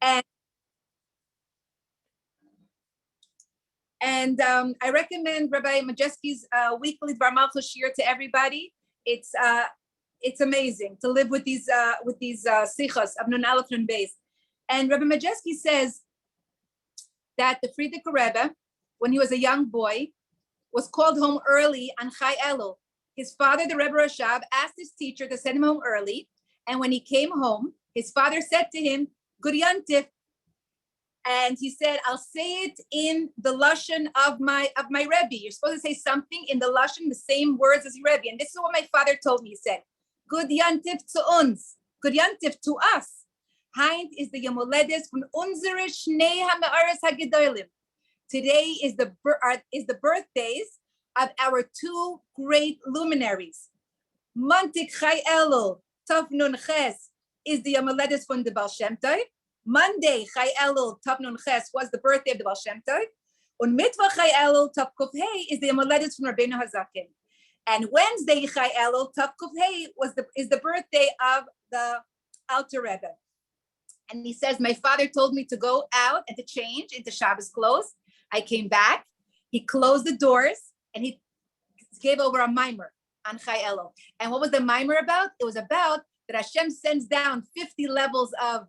And I recommend Rabbi Majeski's weekly Dvar Malchus shir to everybody. It's amazing to live with these sichos of Nun Aleph Nun Beis. And Rabbi Majeski says that the Frierdiker Rebbe, when he was a young boy, was called home early on Chai Elul. His father, the Rebbe Rashab, asked his teacher to send him home early. And when he came home, his father said to him, Good Yantif. And he said, I'll say it in the Lashon of my Rebbe. You're supposed to say something in the Lashon, the same words as your Rebbe. And this is what my father told me. He said, Good Yantif to uns. Good Yantif to us. Heint is the Yom Holedes von unsere Shnei HaMe'aretz HaGedolim. Today is the birthdays of our two great luminaries. Montik Chai Elul Tov Nun Ches is the Yom Holedes von the Baal Shem Tov. Monday Chai Elul Tov Nun Ches was the birthday of the Baal Shem Tov. Und Mittwoch Chai Elul Tov Kuf Hey is the Yom Holedes von Rabbeinu Hazaken. And Wednesday Chai Elul Tov Kuf Hey is the birthday of the Alter Rebbe. And he says, my father told me to go out and to change into Shabbos clothes. I came back, he closed the doors, and he gave over a mimer on Chai Elul. And what was the mimer about? It was about that Hashem sends down 50 levels of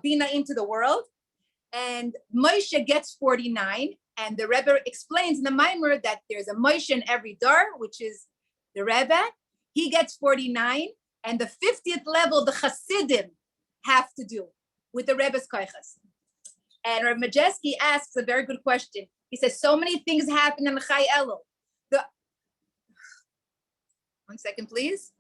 Bina into the world, and Moshe gets 49, and the Rebbe explains in the mimer that there's a Moshe in every door, which is the Rebbe. He gets 49, and the 50th level, the Hasidim have to do with the Rebbe's koiches. And Rav Majeski asks a very good question. He says, so many things happen in Chai Elul. One second, please.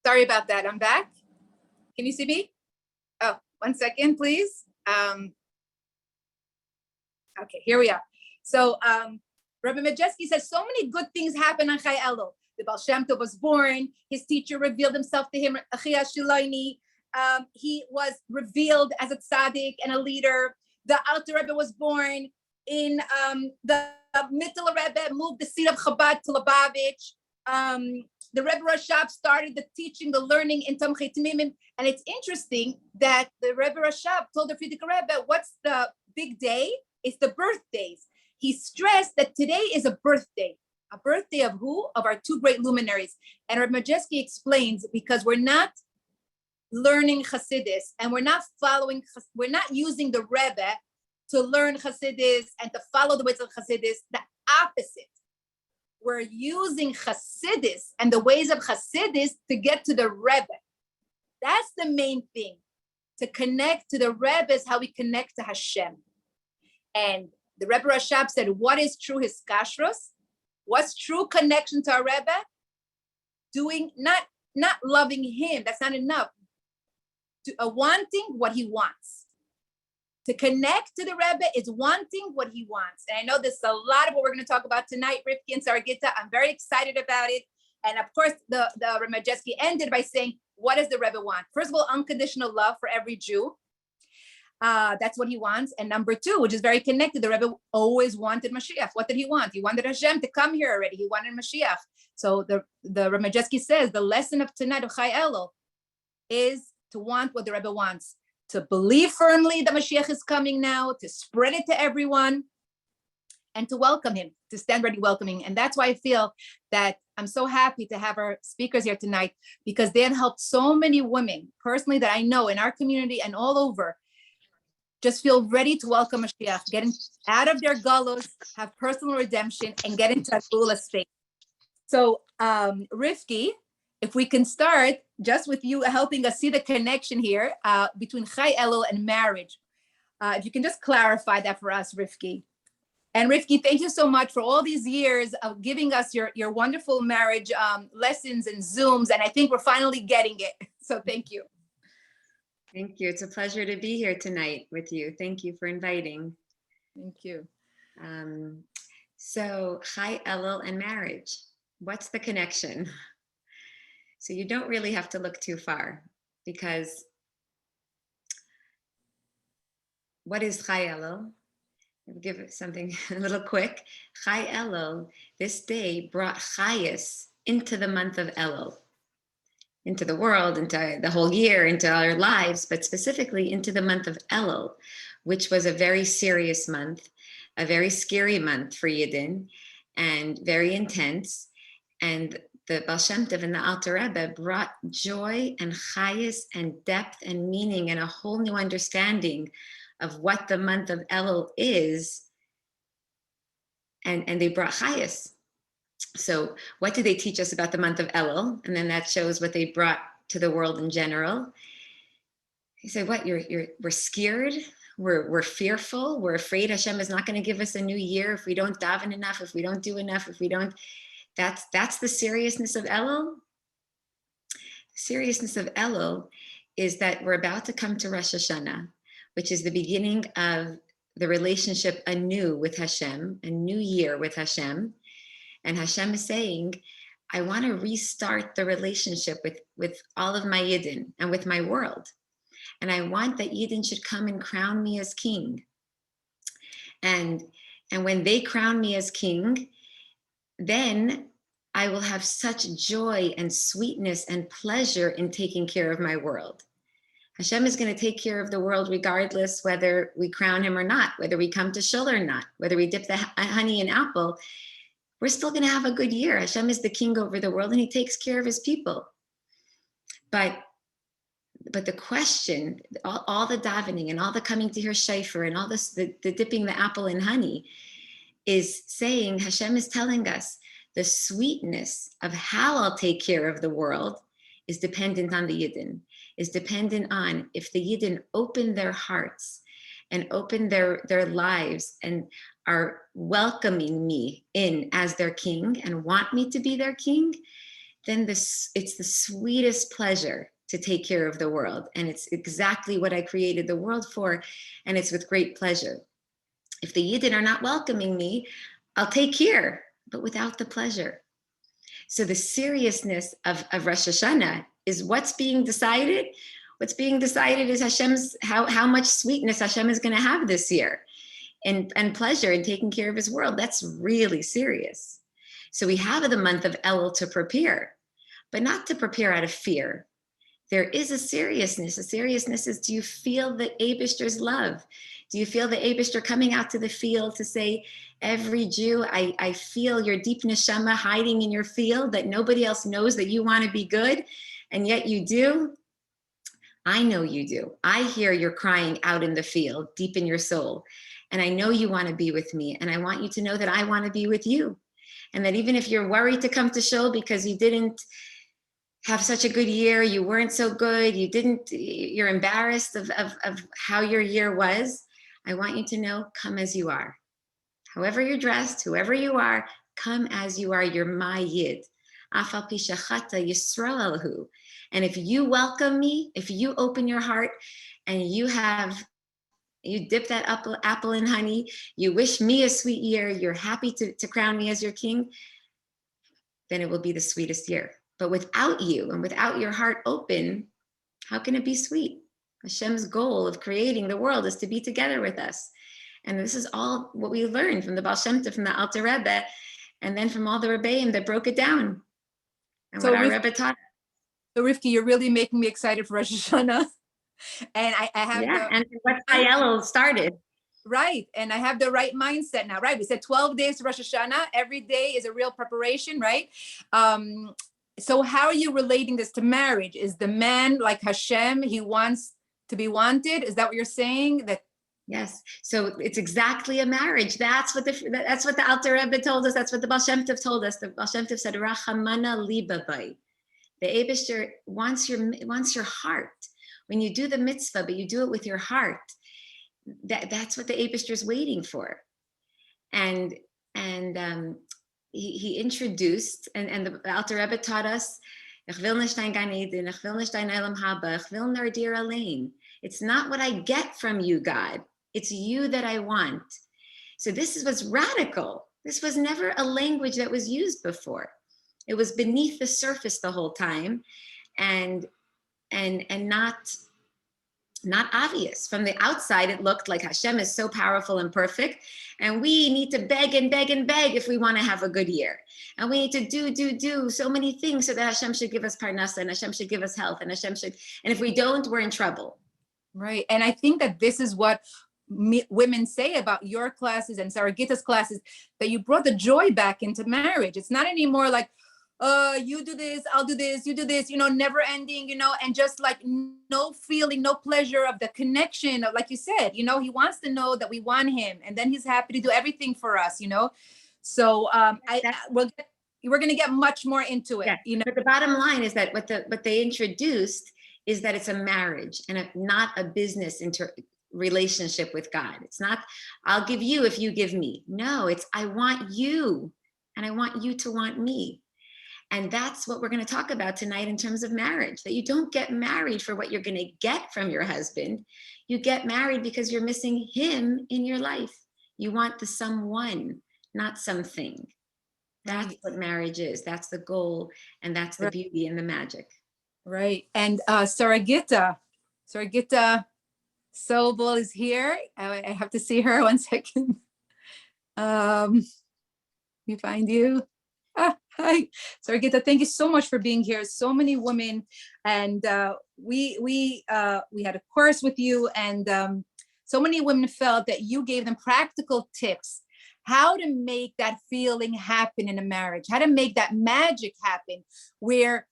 Sorry about that. I'm back. Can you see me? Oh, 1 second, please. Okay, here we are. So Rabbi Majeski says so many good things happen on Chai Elul. The Baal Shem Tov was born. His teacher revealed himself to him. He was revealed as a tzaddik and a leader. The Alter Rebbe was born. In the Mittel Rebbe moved the seat of Chabad to Lubavitch. The Rebbe Rashab started the teaching, the learning in Tamchei Tamimim. And it's interesting that the Rebbe Rashab told the Frierdiker Rebbe, what's the big day? It's the birthdays. He stressed that today is a birthday. A birthday of who? Of our two great luminaries. And Rabbi Majeski explains, because we're not learning Hasidus and we're not using the Rebbe to learn Hasidus and to follow the ways of Hasidus, the opposite. We're using Hasidus and the ways of Hasidus to get to the Rebbe. That's the main thing. To connect to the Rebbe is how we connect to Hashem. And the Rebbe Rashab said, what is true hiskashrus? What's true connection to our Rebbe? Doing, not loving him, that's not enough. Wanting what he wants. To connect to the Rebbe is wanting what he wants. And I know this is a lot of what we're going to talk about tonight, Rivky and Sara Gita. I'm very excited about it. And of course, the Rav Majeski ended by saying, what does the Rebbe want? First of all, unconditional love for every Jew. That's what he wants. And number two, which is very connected, the Rebbe always wanted Mashiach. What did he want? He wanted Hashem to come here already. He wanted Mashiach. So the Rav Majeski says, the lesson of tonight of Chai Elul is to want what the Rebbe wants. To believe firmly that Mashiach is coming now, to spread it to everyone, and to welcome him, to stand ready welcoming. And that's why I feel that I'm so happy to have our speakers here tonight, because they have helped so many women personally that I know in our community and all over, just feel ready to welcome Mashiach, get out of their galus, have personal redemption, and get into a Gula space. So Rivky, if we can start just with you helping us see the connection here between Chai Elul and marriage. If you can just clarify that for us, Rivky. And Rivky, thank you so much for all these years of giving us your wonderful marriage lessons and Zooms. And I think we're finally getting it. So thank you. Thank you. It's a pleasure to be here tonight with you. Thank you for inviting. Thank you. So Chai Elul and marriage. What's the connection? So you don't really have to look too far, because what is Chai Elul? I'll give it something a little quick. Chai Elul, this day brought Chayas into the month of Elul, into the world, into the whole year, into our lives, but specifically into the month of Elul, which was a very serious month, a very scary month for Yidden, and very intense. And the Baal Shem Tov and the Alter Rebbe brought joy and chayas and depth and meaning and a whole new understanding of what the month of Elul is. And they brought chayas. So what do they teach us about the month of Elul? And then that shows what they brought to the world in general. He said, what, we're scared, we're fearful, we're afraid Hashem is not going to give us a new year if we don't daven enough, if we don't do enough, if we don't. That's the seriousness of Elul. The seriousness of Elul is that we're about to come to Rosh Hashanah, which is the beginning of the relationship anew with Hashem, a new year with Hashem. And Hashem is saying, I want to restart the relationship with all of my Yidden and with my world. And I want that Yidden should come and crown me as king. And when they crown me as king, then I will have such joy and sweetness and pleasure in taking care of my world. Hashem is going to take care of the world regardless whether we crown him or not, whether we come to shul or not, whether we dip the honey in apple. We're still going to have a good year. Hashem is the king over the world and he takes care of his people. But the question, all the davening and all the coming to hear shofar and all this, the dipping the apple in honey is saying, Hashem is telling us the sweetness of how I'll take care of the world is dependent on the Yidden, is dependent on if the Yidden open their hearts and open their lives and are welcoming me in as their king and want me to be their king, then it's the sweetest pleasure to take care of the world. And it's exactly what I created the world for. And it's with great pleasure. If the Yidden are not welcoming me, I'll take care, but without the pleasure. So the seriousness of Rosh Hashanah is what's being decided. What's being decided is Hashem's, how much sweetness Hashem is going to have this year and pleasure in taking care of his world. That's really serious. So we have the month of Elul to prepare, but not to prepare out of fear. There is a seriousness. A seriousness is, do you feel the Eibishter's love? Do you feel the Eibishter coming out to the field to say, every Jew, I feel your deep neshama hiding in your field, that nobody else knows that you want to be good, and yet you do? I know you do. I hear you're crying out in the field, deep in your soul. And I know you want to be with me. And I want you to know that I want to be with you. And that even if you're worried to come to shul because you didn't have such a good year, you weren't so good, you're embarrassed of how your year was, I want you to know, come as you are. However you're dressed, whoever you are, come as you are. You're my Yid. Afal pi shachata Yisraelhu. And if you welcome me, if you open your heart and you dip that apple in honey, you wish me a sweet year, you're happy to crown me as your king, then it will be the sweetest year. But without you and without your heart open, how can it be sweet? Hashem's goal of creating the world is to be together with us. And this is all what we learned from the Baal Shem Tov, from the Alter Rebbe, and then from all the Rebbeim that broke it down. And so what our Rebbe taught. So Rivky, you're really making me excited for Rosh Hashanah. And I have and what Elul started. Right. And I have the right mindset now, right? We said 12 days to Rosh Hashanah. Every day is a real preparation, right? So how are you relating this to marriage? Is the man like Hashem? He wants to be wanted. Is that what you're saying? That yes. So it's exactly a marriage. That's what the Alter Rebbe told us. That's what the Baal Shem Tov told us. The Baal Shem Tov said, "Rachamana liba bai." The Eibishter wants your heart. When you do the mitzvah, but you do it with your heart, that's what the Eibishter is waiting for. And he introduced, and the Alter Rebbe taught us, Ich will nicht dein Gan Eden, ich will nicht dein Elam Haba, ich will nur dir allein. It's not what I get from you, God. It's you that I want. So this is what's radical. This was never a language that was used before. It was beneath the surface the whole time, and not obvious. From the outside, it looked like Hashem is so powerful and perfect, and we need to beg and beg and beg if we want to have a good year. And we need to do so many things so that Hashem should give us parnasa, and Hashem should give us health, and Hashem should, and if we don't, we're in trouble. Right. And I think that this is what women say about your classes and Sara Gita's classes, that you brought the joy back into marriage. It's not anymore like, you do this, I'll do this, you do this, never ending, and just like no feeling, no pleasure of the connection of, like you said, he wants to know that we want him, and then he's happy to do everything for us, So we're going to get much more into it. Yeah. But the bottom line is that what they introduced is that it's a marriage and not a business relationship with God. It's not, I'll give you if you give me. No, it's I want you, and I want you to want me. And that's what we're going to talk about tonight in terms of marriage, that you don't get married for what you're going to get from your husband. You get married because you're missing him in your life. You want the someone, not something. That's what marriage is. That's the goal, and that's the beauty and the magic. Right. And Sara Gita Soble is here. I have to see her 1 second. We find you. Hi, Sara Gita. Thank you so much for being here. So many women, and we had a course with you, and so many women felt that you gave them practical tips how to make that feeling happen in a marriage, how to make that magic happen, where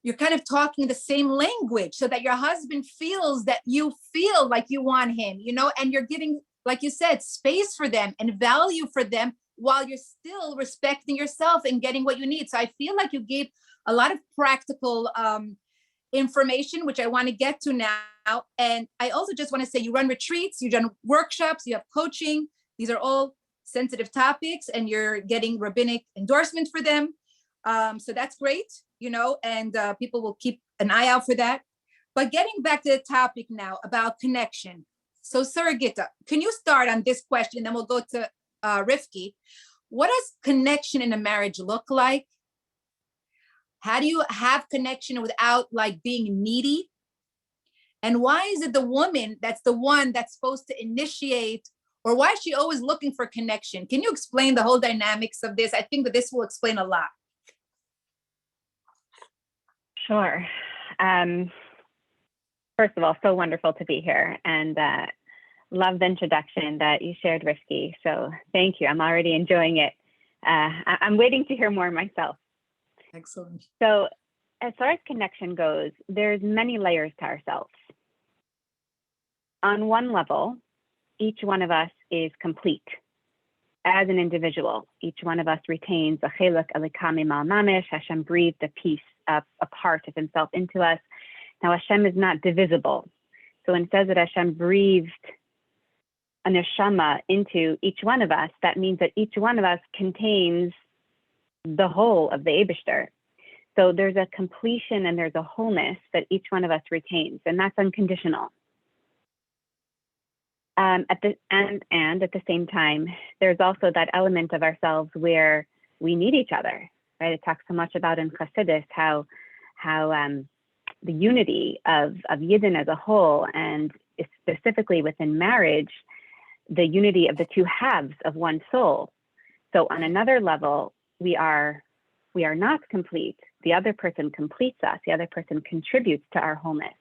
you're kind of talking the same language so that your husband feels that you feel like you want him, and you're giving, like you said, space for them and value for them while you're still respecting yourself and getting what you need. So I feel like you gave a lot of practical information, which I want to get to now. And I also just want to say you run retreats, you run workshops, you have coaching. These are all sensitive topics, and you're getting rabbinic endorsement for them. So that's great, and people will keep an eye out for that. But getting back to the topic now about connection. So Sara Gita, can you start on this question? Then we'll go to Rivky. What does connection in a marriage look like? How do you have connection without like being needy? And why is it the woman that's the one that's supposed to initiate, or why is she always looking for connection? Can you explain the whole dynamics of this? I think that this will explain a lot. Sure. First of all, so wonderful to be here, and love the introduction that you shared, Rivky. So thank you. I'm already enjoying it. I'm waiting to hear more myself. Excellent. So as far as connection goes, there's many layers to ourselves. On one level, each one of us is complete as an individual. Each one of us retains a chelek elikami mal mamish. Hashem breathed a piece of a part of himself into us. Now Hashem is not divisible. So when it says that Hashem breathed a neshama into each one of us, that means that each one of us contains the whole of the Eibishter. So there's a completion and there's a wholeness that each one of us retains, and that's unconditional. And at the same time, there's also that element of ourselves where we need each other, right? It talks so much about in Chassidus how the unity of Yidden as a whole, and specifically within marriage, the unity of the two halves of one soul. So on another level, we are not complete. The other person completes us. The other person contributes to our wholeness.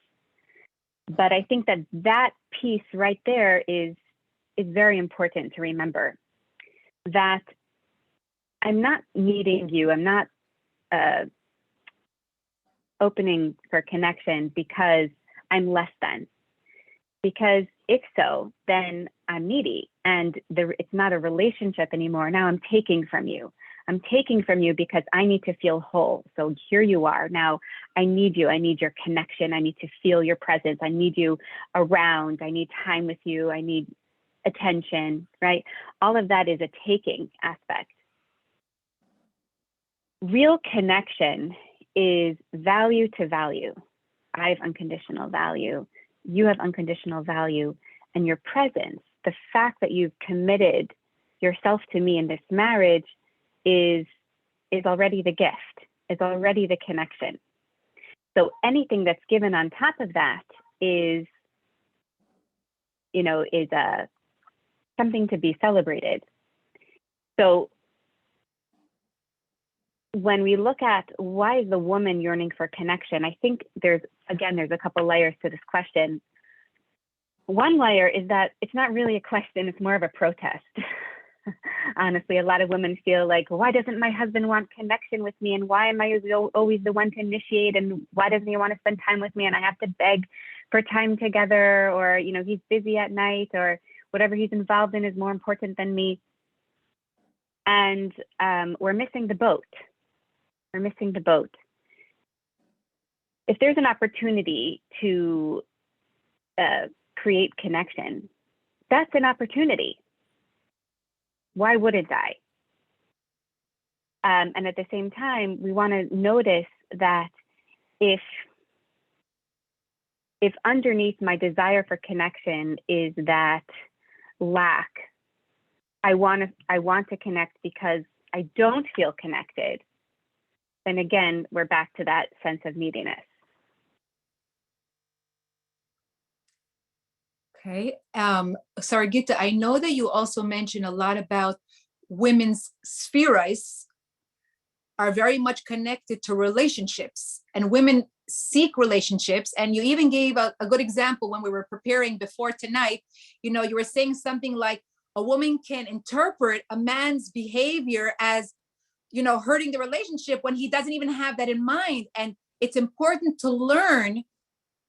But I think that piece right there is very important to remember, that I'm not needing you. I'm not opening for connection because I'm less than. Because if so, then I'm needy, and it's not a relationship anymore. Now I'm taking from you. I'm taking from you because I need to feel whole. So here you are. Now I need you. I need your connection. I need to feel your presence. I need you around. I need time with you. I need attention, right? All of that is a taking aspect. Real connection is value to value. I have unconditional value. You have unconditional value. And your presence, the fact that you've committed yourself to me in this marriage is already the gift, is already the connection. So anything that's given on top of that is, something to be celebrated. So when we look at why is the woman yearning for connection, I think there's a couple layers to this question. One layer is that it's not really a question, it's more of a protest. Honestly, a lot of women feel like, why doesn't my husband want connection with me? And why am I always the one to initiate? And why doesn't he want to spend time with me? And I have to beg for time together, or, he's busy at night, or whatever he's involved in is more important than me. And we're missing the boat. We're missing the boat. If there's an opportunity to create connection, that's an opportunity. Why wouldn't I? And at the same time, we want to notice that if underneath my desire for connection is that lack, I want to connect because I don't feel connected, then again, we're back to that sense of neediness. Okay. Sara Gita, I know that you also mentioned a lot about women's spheres are very much connected to relationships, and women seek relationships. And you even gave a good example when we were preparing before tonight. You were saying something like a woman can interpret a man's behavior as, hurting the relationship when he doesn't even have that in mind. And it's important to learn,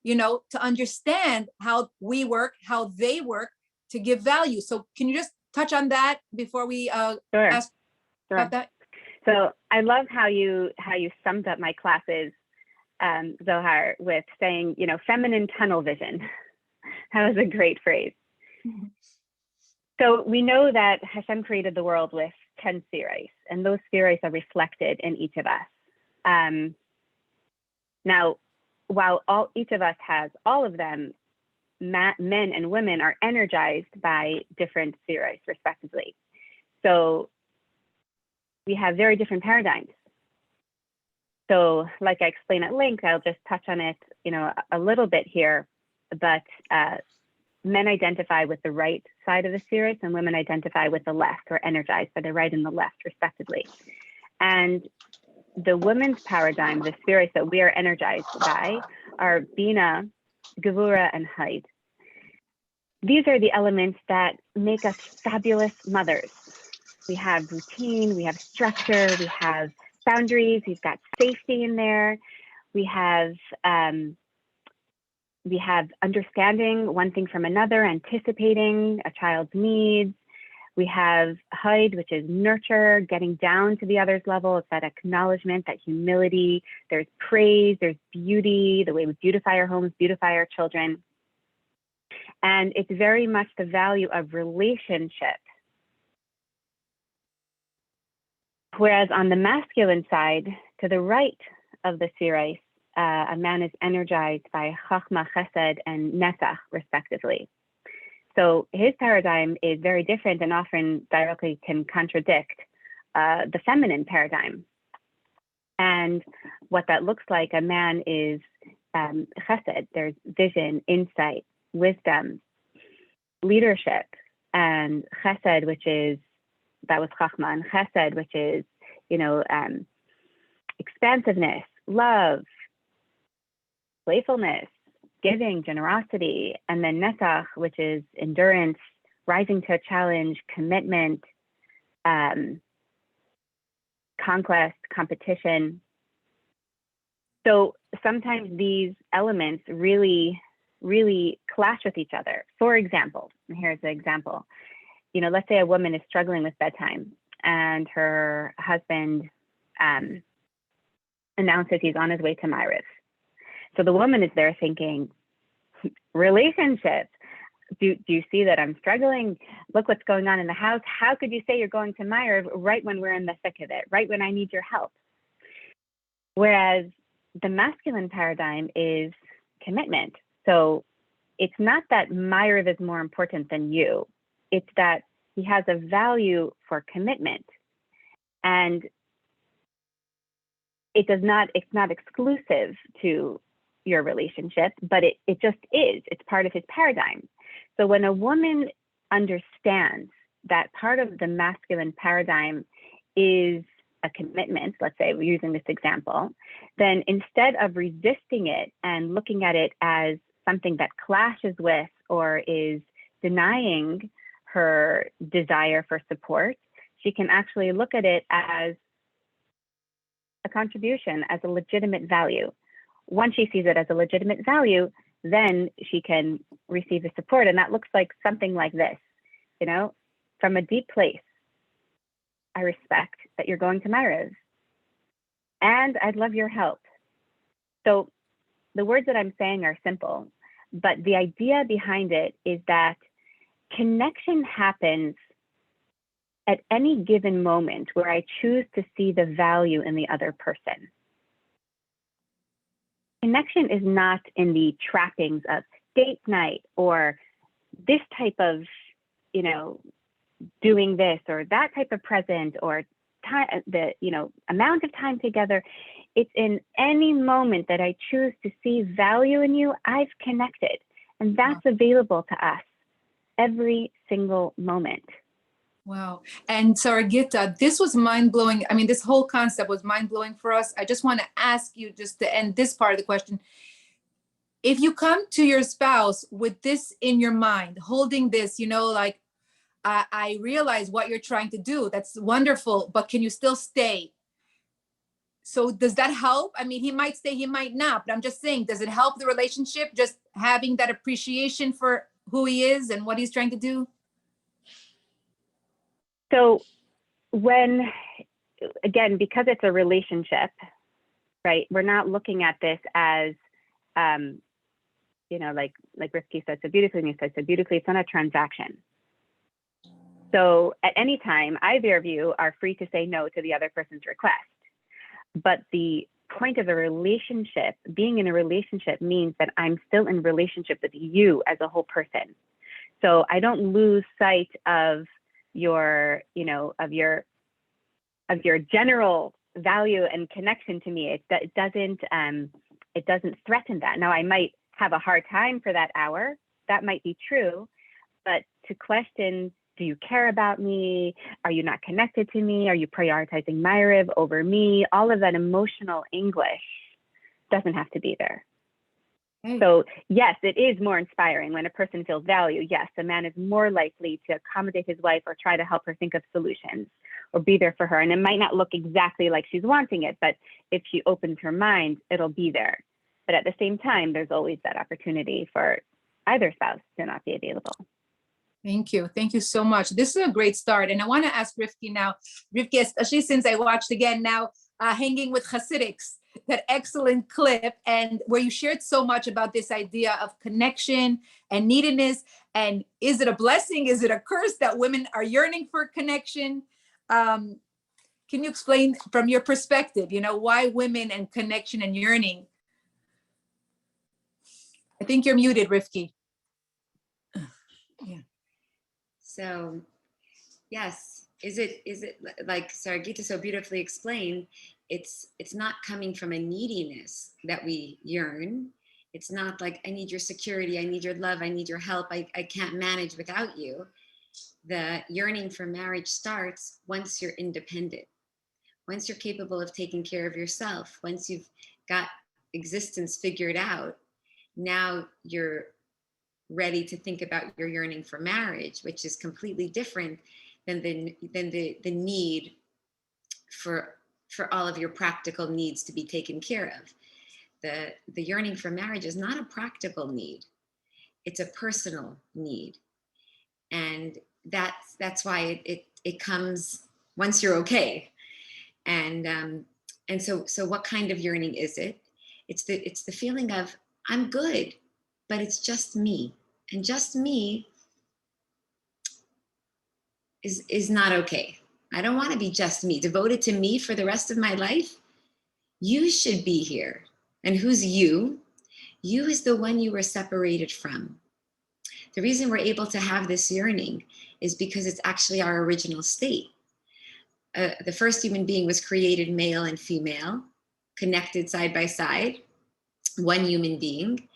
to understand how we work, how they work, to give value. So can you just touch on that before we ask about that? So I love how you summed up my classes, Zohar, with saying, feminine tunnel vision. That was a great phrase. Mm-hmm. So we know that Hashem created the world with 10 spheres, and those spheres are reflected in each of us. Now, while each of us has all of them, men and women are energized by different spheres, respectively. So we have very different paradigms. So like I explained at length, I'll just touch on it, a little bit here, but men identify with the right side of the spheres and women identify with the left, or energized by the right and the left, respectively. And the women's paradigm, the spheres that we are energized by, are Bina, Gevura, and Hod. These are the elements that make us fabulous mothers. We have routine, we have structure, we have boundaries, we've got safety in there. We have understanding one thing from another, anticipating a child's needs. We have Hod, which is nurture, getting down to the other's level. It's that acknowledgement, that humility. There's praise, there's beauty, the way we beautify our homes, beautify our children. And it's very much the value of relationship. Whereas on the masculine side, to the right of the spheres, a man is energized by Chachma, Chesed, and Netzach, respectively. So his paradigm is very different and often directly can contradict the feminine paradigm. And what that looks like, a man is Chesed, there's vision, insight, wisdom, leadership, and Chesed, that was Chachma, and Chesed, which is, expansiveness, love, playfulness, giving, generosity, and then Netzach, which is endurance, rising to a challenge, commitment, conquest, competition. So sometimes these elements really, really clash with each other. For example, and here's the example. Let's say a woman is struggling with bedtime and her husband announces he's on his way to Ma'ariv. So the woman is there thinking, relationship, do you see that I'm struggling? Look what's going on in the house. How could you say you're going to Ma'ariv right when we're in the thick of it, right when I need your help? Whereas the masculine paradigm is commitment. So it's not that Ma'ariv is more important than you. It's that he has a value for commitment. And it's not exclusive to your relationship, but it just is. It's part of his paradigm. So when a woman understands that part of the masculine paradigm is a commitment, let's say we're using this example, then instead of resisting it and looking at it as something that clashes with or is denying her desire for support, she can actually look at it as a contribution, as a legitimate value. Once she sees it as a legitimate value, then she can receive the support. And that looks like something like this, you know, from a deep place. I respect that you're going to Mariv, and I'd love your help. So the words that I'm saying are simple, but the idea behind it is that connection happens at any given moment where I choose to see the value in the other person. Connection is not in the trappings of date night or this type of, you know, doing this or that type of present or time, the, you know, amount of time together. It's in any moment that I choose to see value in you, I've connected. And that's available to us every single moment. Wow. And Sara Gita, this was mind-blowing. I mean, this whole concept was mind-blowing for us. I just want to ask you, just to end this part of the question, if you come to your spouse with this in your mind, holding this, you know, like, I realize what you're trying to do. That's wonderful, but can you still stay? So does that help? I mean, he might stay, he might not, but I'm just saying, does it help the relationship, just having that appreciation for who he is and what he's trying to do? So when, again, because it's a relationship, right, we're not looking at this as, you know, like Rivky said so beautifully, and you said so beautifully, it's not a transaction. So at any time, either of you are free to say no to the other person's request. But the point of a relationship, being in a relationship, means that I'm still in relationship with you as a whole person. So I don't lose sight of your, you know, of your general value and connection to me. It doesn't threaten that. Now I might have a hard time for that hour. That might be true, but to question, do you care about me? Are you not connected to me? Are you prioritizing Mariv over me? All of that emotional anguish doesn't have to be there. So yes, it is more inspiring when a person feels value. Yes, a man is more likely to accommodate his wife or try to help her think of solutions or be there for her. And it might not look exactly like she's wanting it, but if she opens her mind, it'll be there. But at the same time, there's always that opportunity for either spouse to not be available. Thank you. Thank you so much. This is a great start. And I want to ask Rivky now, Rivky, especially since I watched again now, Hanging with Hasidics, that excellent clip, and where you shared so much about this idea of connection and neededness. And is it a blessing? Is it a curse that women are yearning for connection? Can you explain from your perspective, you know, why women and connection and yearning? I think you're muted, Rivky. Yeah. So, yes, is it like Sara Gita so beautifully explained? It's not coming from a neediness that we yearn. It's not like, I need your security, I need your love, I need your help, I can't manage without you. The yearning for marriage starts once you're independent, once you're capable of taking care of yourself, once you've got existence figured out. Now you're ready to think about your yearning for marriage, which is completely different than the need for all of your practical needs to be taken care of. The yearning for marriage is not a practical need. It's a personal need. And that's why it comes once you're okay. And so what kind of yearning is it? It's the feeling of, I'm good, but it's just me. And just me is not okay. I don't want to be just me, devoted to me for the rest of my life. You should be here. And who's you? You is the one you were separated from. The reason we're able to have this yearning is because it's actually our original state. The first human being was created male and female, connected side by side, one human being.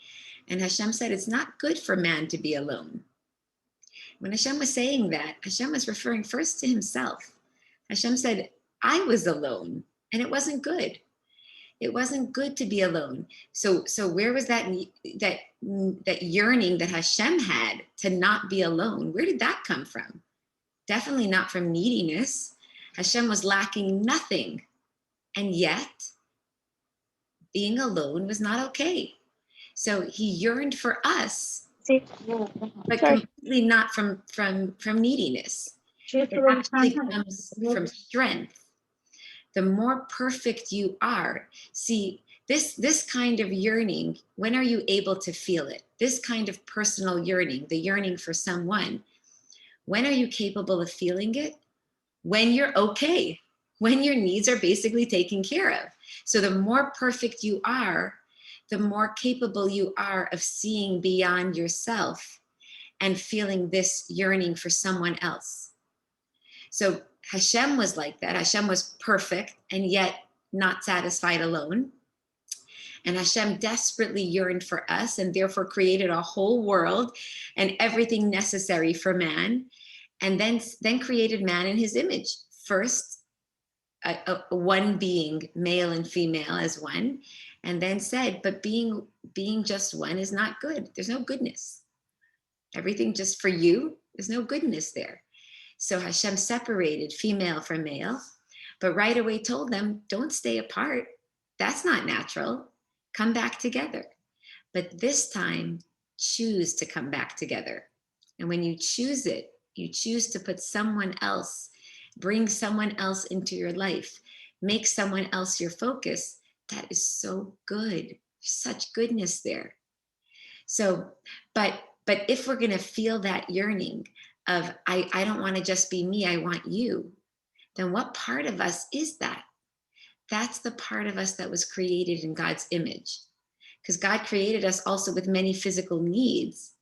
And Hashem said, it's not good for man to be alone. When Hashem was saying that, Hashem was referring first to himself. Hashem said, I was alone, and it wasn't good. It wasn't good to be alone. So where was that yearning that Hashem had to not be alone? Where did that come from? Definitely not from neediness. Hashem was lacking nothing. And yet, being alone was not okay. So he yearned for us, but completely not from neediness. It actually comes from strength. The more perfect you are, see, this kind of yearning, when are you able to feel it? This kind of personal yearning, the yearning for someone, when are you capable of feeling it? When you're okay, when your needs are basically taken care of. So the more perfect you are, the more capable you are of seeing beyond yourself and feeling this yearning for someone else. So Hashem was like that. Hashem was perfect and yet not satisfied alone. And Hashem desperately yearned for us and therefore created a whole world and everything necessary for man. And then created man in his image. First, one being, male and female as one, and then said, but being just one is not good. There's no goodness. Everything just for you, there's no goodness there. So Hashem separated female from male, but right away told them, don't stay apart. That's not natural. Come back together. But this time, choose to come back together. And when you choose it, you choose to put someone else, bring someone else into your life, make someone else your focus. That is so good. Such goodness there. So, but if we're going to feel that yearning of, I don't want to just be me, I want you, then what part of us is that? That's the part of us that was created in God's image. Because God created us also with many physical needs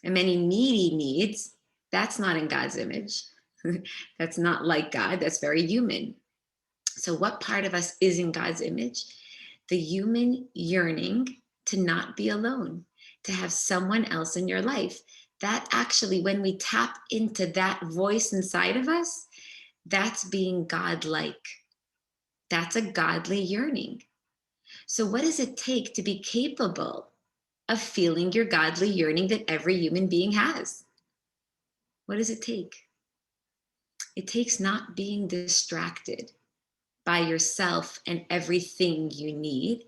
and many needy needs. That's not in God's image. That's not like God. That's very human. So what part of us is in God's image? The human yearning to not be alone, to have someone else in your life. That actually, when we tap into that voice inside of us, that's being God-like. That's a godly yearning. So what does it take to be capable of feeling your godly yearning that every human being has? What does it take? It takes not being distracted by yourself and everything you need,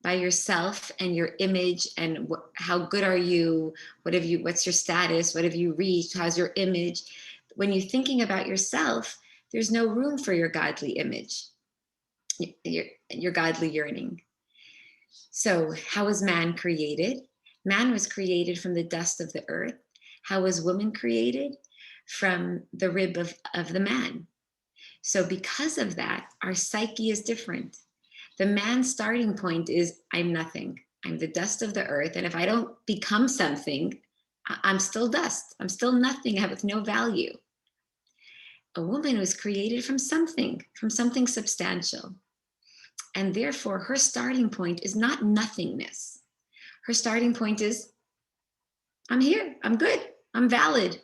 by yourself and your image and how good are you? What's your status? What have you reached? How's your image? When you're thinking about yourself, there's no room for your godly image, your godly yearning. So how was man created? Man was created from the dust of the earth. How was woman created? From the rib of the man. So because of that, our psyche is different. The man's starting point is, I'm nothing. I'm the dust of the earth. And if I don't become something, I'm still dust. I'm still nothing. I have no value. A woman was created from something substantial. And therefore, her starting point is not nothingness. Her starting point is, I'm here, I'm good, I'm valid.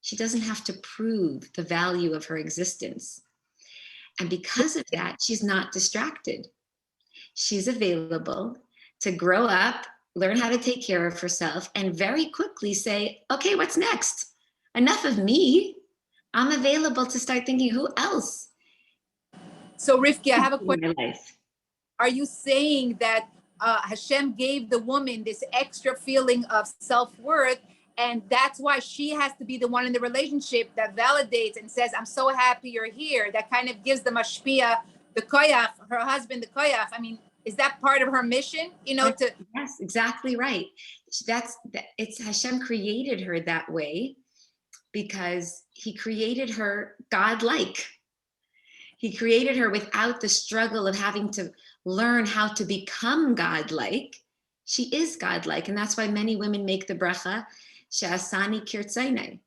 She doesn't have to prove the value of her existence. And because of that, she's not distracted. She's available to grow up, learn how to take care of herself, and very quickly say, okay, what's next? Enough of me. I'm available to start thinking, who else? So Rivky, I have a In my question. life. Are you saying that Hashem gave the woman this extra feeling of self-worth, and that's why she has to be the one in the relationship that validates and says, I'm so happy you're here, that kind of gives the mashpia, the koyach, her husband, the koyach? I mean, is that part of her mission? Yes, exactly right. It's Hashem created her that way because he created her God-like. He created her without the struggle of having to learn how to become God-like. She is godlike, and that's why many women make the bracha, She'asani kirtzainai.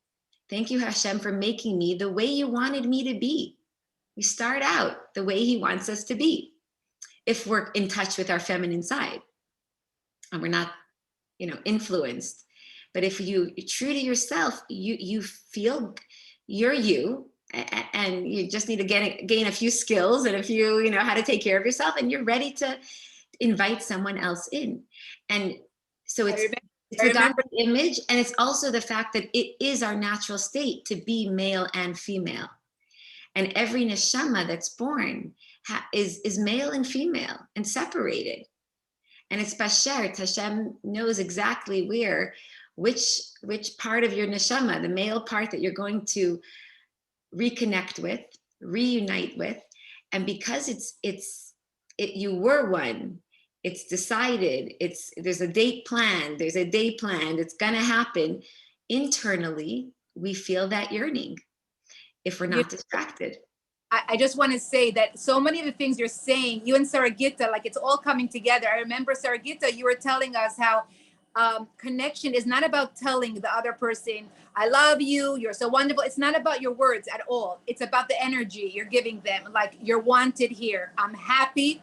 Thank you, Hashem, for making me the way you wanted me to be. We start out the way he wants us to be, if we're in touch with our feminine side and we're not, influenced. But if you're true to yourself, you feel you're you, and you just need to gain a few skills and a few, how to take care of yourself, and you're ready to invite someone else in. And so it's a godly image, and it's also the fact that it is our natural state to be male and female. And every neshama that's born is male and female and separated. And it's bashert. Hashem knows exactly which part of your neshama, the male part that you're going to reconnect with, reunite with. And because you were one, it's decided, there's a date planned, it's gonna happen. Internally, we feel that yearning if we're not distracted. I just want to say that so many of the things you're saying, you and Sara Gita, like it's all coming together. I remember, Sara Gita, you were telling us how connection is not about telling the other person, I love you, you're so wonderful. It's not about your words at all. It's about the energy you're giving them. Like, you're wanted here. I'm happy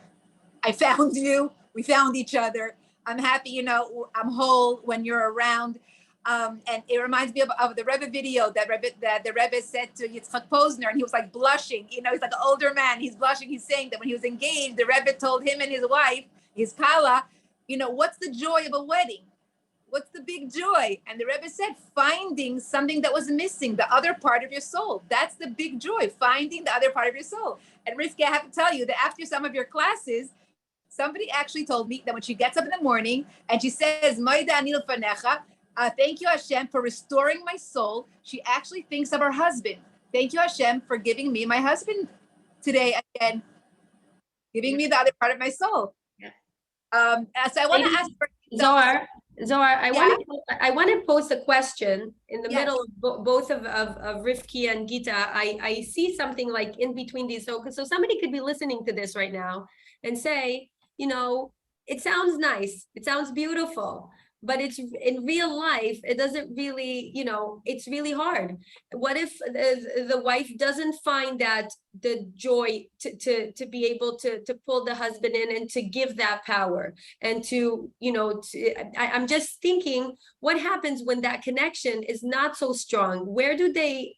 I found you. We found each other. I'm happy, I'm whole when you're around. And it reminds me of the Rebbe video that the Rebbe said to Yitzchak Posner, and he was like blushing. He's like an older man. He's blushing. He's saying that when he was engaged, the Rebbe told him and his wife, his Kala, what's the joy of a wedding? What's the big joy? And the Rebbe said, finding something that was missing, the other part of your soul. That's the big joy, finding the other part of your soul. And Rivky, I have to tell you that after some of your classes, somebody actually told me that when she gets up in the morning and she says, thank you, Hashem, for restoring my soul, she actually thinks of her husband. Thank you, Hashem, for giving me my husband today again, giving me the other part of my soul. Yeah. So I want to ask Zohar, I want to pose a question in the middle of both of Rivky and Gita. I see something like in between these. So somebody could be listening to this right now and say, it sounds nice, it sounds beautiful, but it's in real life, it doesn't really, it's really hard. What if the wife doesn't find that the joy to be able to pull the husband in and to give that power and I'm just thinking, what happens when that connection is not so strong? Where do they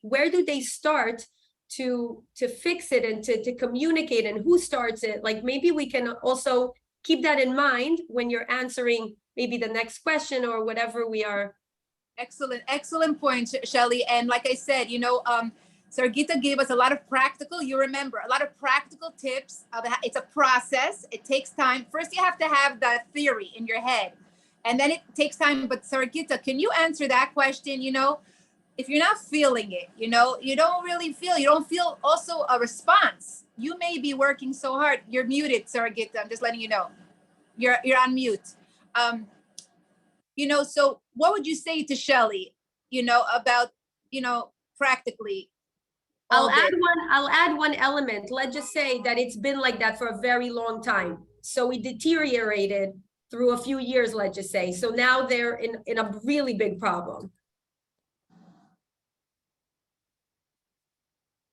start to fix it and to communicate, and who starts it? Like, maybe we can also keep that in mind when you're answering maybe the next question or whatever we are. Excellent point, Shelly. And like I said, Sara Gita gave us a lot of practical tips. It's a process. It takes time. First, you have to have the theory in your head, and then it takes time. But Sara Gita, can you answer that question? If you're not feeling it, you don't feel also a response. You may be working so hard. You're muted, Sara Gita. I'm just letting you know. You're on mute. So what would you say to Shelly, about, practically? I'll add one element. Let's just say that it's been like that for a very long time. So it deteriorated through a few years, let's just say. So now they're in a really big problem.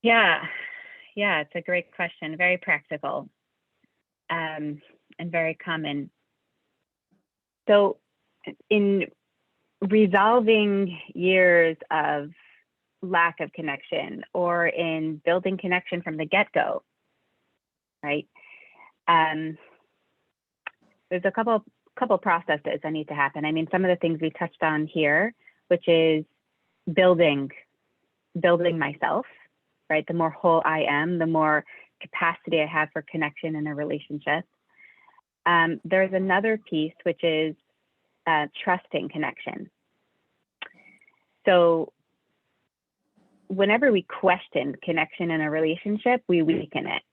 Yeah, it's a great question. Very practical, and very common. So in resolving years of lack of connection, or in building connection from the get-go, right? There's a couple processes that need to happen. I mean, some of the things we touched on here, which is building myself, right? The more whole I am, the more capacity I have for connection in a relationship. There's another piece, which is trusting connection. So whenever we question connection in a relationship, we weaken it.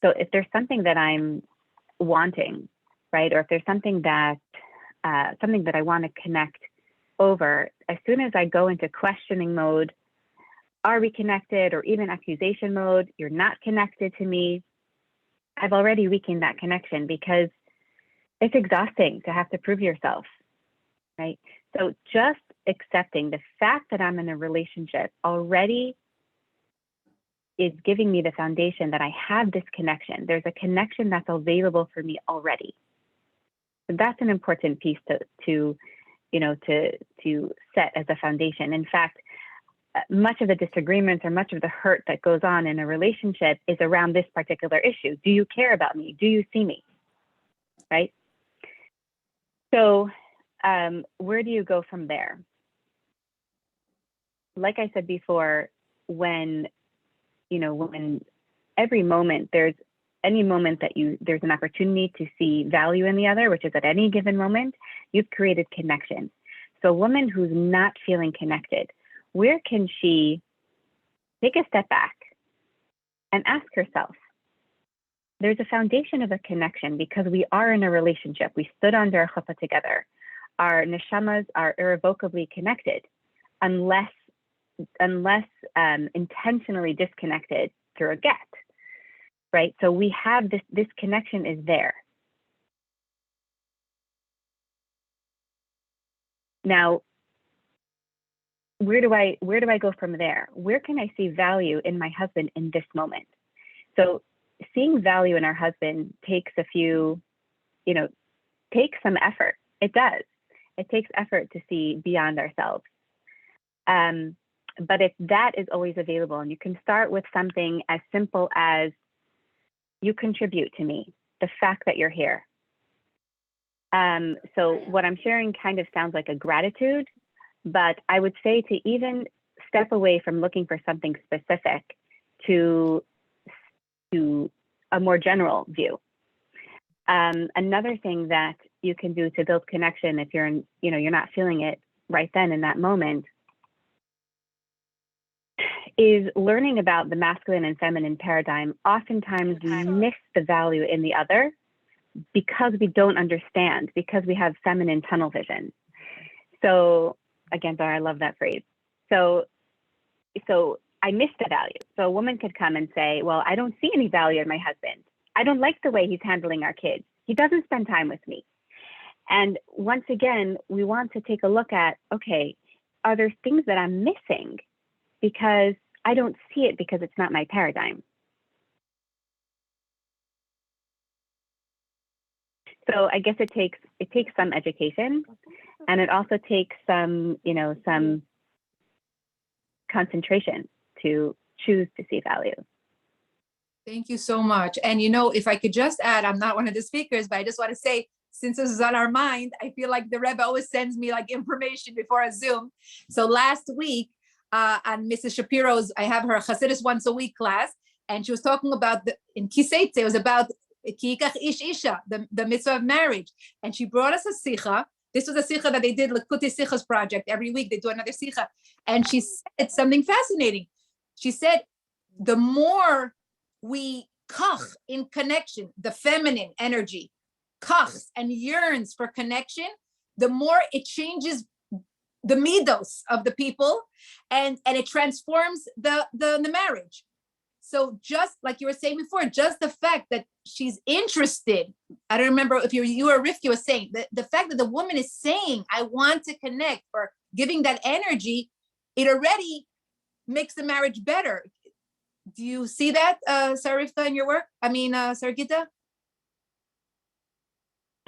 So if there's something that I'm wanting, right, or if there's something that I want to connect over, as soon as I go into questioning mode, are we connected, or even accusation mode, you're not connected to me, I've already weakened that connection, because It's exhausting to have to prove yourself, right? So just accepting the fact that I'm in a relationship already is giving me the foundation that I have this connection. There's a connection that's available for me already. So that's an important piece to set as a foundation. In fact, much of the disagreements or much of the hurt that goes on in a relationship is around this particular issue. Do you care about me? Do you see me? Right? So where do you go from there? Like I said before, when every moment, there's any moment that there's an opportunity to see value in the other, which is at any given moment, you've created connection. So a woman who's not feeling connected, where can she take a step back and ask herself? There's a foundation of a connection because we are in a relationship. We stood under a chuppah together. Our neshamas are irrevocably connected unless intentionally disconnected through a get, right? So we have this connection is there. Now, where do I go from there? Where can I see value in my husband in this moment? So seeing value in our husband takes some effort. It does. It takes effort to see beyond ourselves. But if that is always available, and you can start with something as simple as you contribute to me, the fact that you're here. So what I'm sharing kind of sounds like a gratitude, but I would say to even step away from looking for something specific to a more general view. Another thing that you can do to build connection if you're not feeling it right then in that moment is learning about the masculine and feminine paradigm. Oftentimes we miss the value in the other because we don't understand, because we have feminine tunnel vision. So again, Zara, I love that phrase. So I miss the value. So a woman could come and say, well, I don't see any value in my husband. I don't like the way he's handling our kids. He doesn't spend time with me. And once again, we want to take a look at, okay, are there things that I'm missing because I don't see it because it's not my paradigm? So I guess it takes some education, and it also takes some concentration to choose to see value. Thank you so much. And if I could just add, I'm not one of the speakers, but I just want to say, since this is on our mind, I feel like the Rebbe always sends me like information before a Zoom. So last week on Mrs. Shapiro's, I have her Chassidus once a week class, and she was talking about in Kiseitze, it was about Kikach Ish Isha, the mitzvah of marriage. And she brought us a sicha. This was a sicha that they did, Likuti Sichas project. Every week they do another sicha. And she said something fascinating. She said, the more we kach in connection, the feminine energy, kachs and yearns for connection, the more it changes the midos of the people and it transforms the marriage. So just like you were saying before, just the fact that she's interested, I don't remember if you or Rivky was saying, the fact that the woman is saying, I want to connect, or giving that energy, it already makes the marriage better. Do you see that, Sara Rivka, in your work? Sara Gita?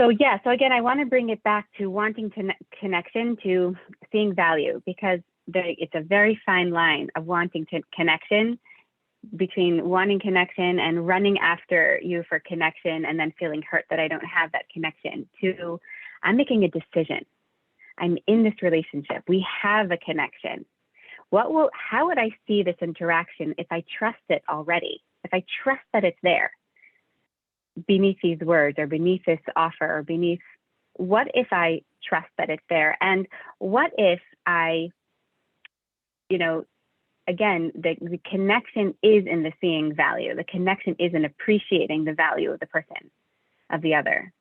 So yeah, so again, I want to bring it back to wanting connection to seeing value, because it's a very fine line of wanting connection, between wanting connection and running after you for connection and then feeling hurt that I don't have that connection, to I'm making a decision. I'm in this relationship. We have a connection. How would I see this interaction if I trust it already? If I trust that it's there beneath these words or beneath this offer or beneath, what if I trust that it's there? And what if I, again, the connection is in the seeing value. The connection is in appreciating the value of the person, of the other.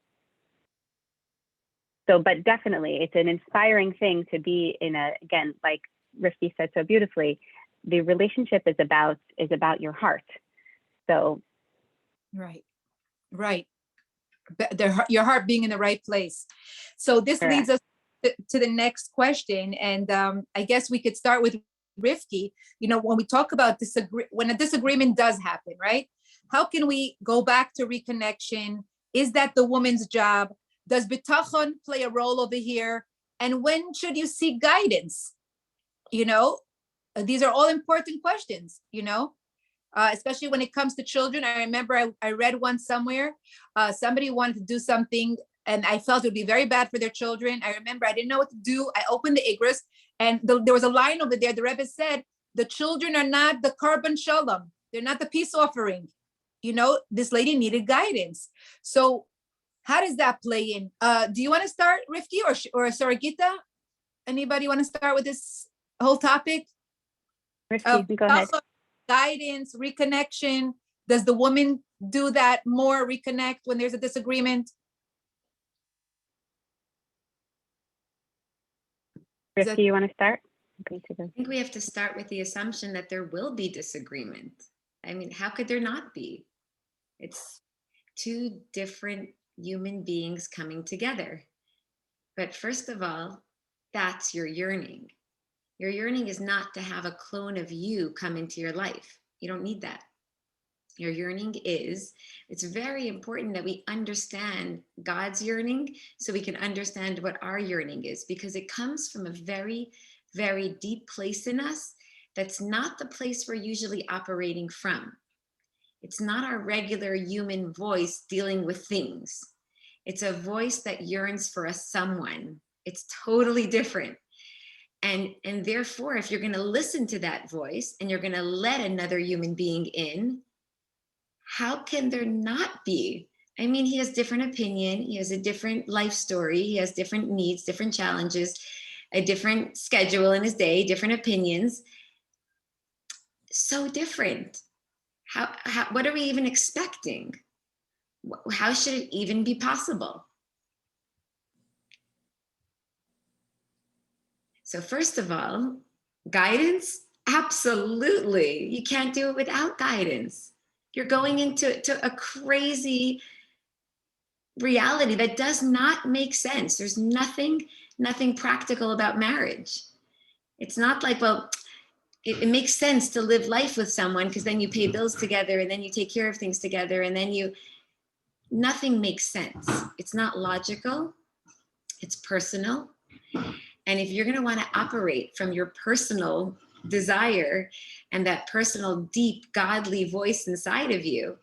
So, but definitely it's an inspiring thing to be in again, like Rivky said so beautifully, the relationship is about your heart. So. Right. your heart being in the right place. So this Correct. leads us to the next question. And I guess we could start with Rivky. You know, when we talk about when a disagreement does happen, right? How can we go back to reconnection? Is that the woman's job? Does bitachon play a role over here? And when should you seek guidance? You know, these are all important questions, you know, especially when it comes to children. I remember I read one somewhere, somebody wanted to do something and I felt it would be very bad for their children. I remember I didn't know what to do. I opened the Igros and there was a line over there. The Rebbe said, the children are not the korban shalom. They're not the peace offering. You know, this lady needed guidance. So how does that play in? Do you want to start, Rivky, or Sara Gita? Anybody want to start with this whole topic? Rivky, go ahead. Guidance, reconnection. Does the woman do that more, reconnect when there's a disagreement? Rivky, you want to start? Okay, I think we have to start with the assumption that there will be disagreement. I mean, how could there not be? It's two different human beings coming together. But first of all, that's your yearning. Your yearning is not to have a clone of you come into your life. You don't need that. Your yearning is, it's very important that we understand God's yearning so we can understand what our yearning is, because it comes from a very, very deep place in us that's not the place we're usually operating from. It's not our regular human voice dealing with things. It's a voice that yearns for a someone. It's totally different. And therefore, if you're going to listen to that voice and you're going to let another human being in, how can there not be? I mean, he has different opinion. He has a different life story. He has different needs, different challenges, a different schedule in his day, different opinions. So different. What are we even expecting? How should it even be possible? So first of all, guidance, absolutely. You can't do it without guidance. You're going into a crazy reality that does not make sense. There's nothing practical about marriage. It's not like, well, it makes sense to live life with someone because then you pay bills together and then you take care of things together and then nothing makes sense. It's not logical. It's personal. And if you're going to want to operate from your personal desire and that personal, deep, godly voice inside of you,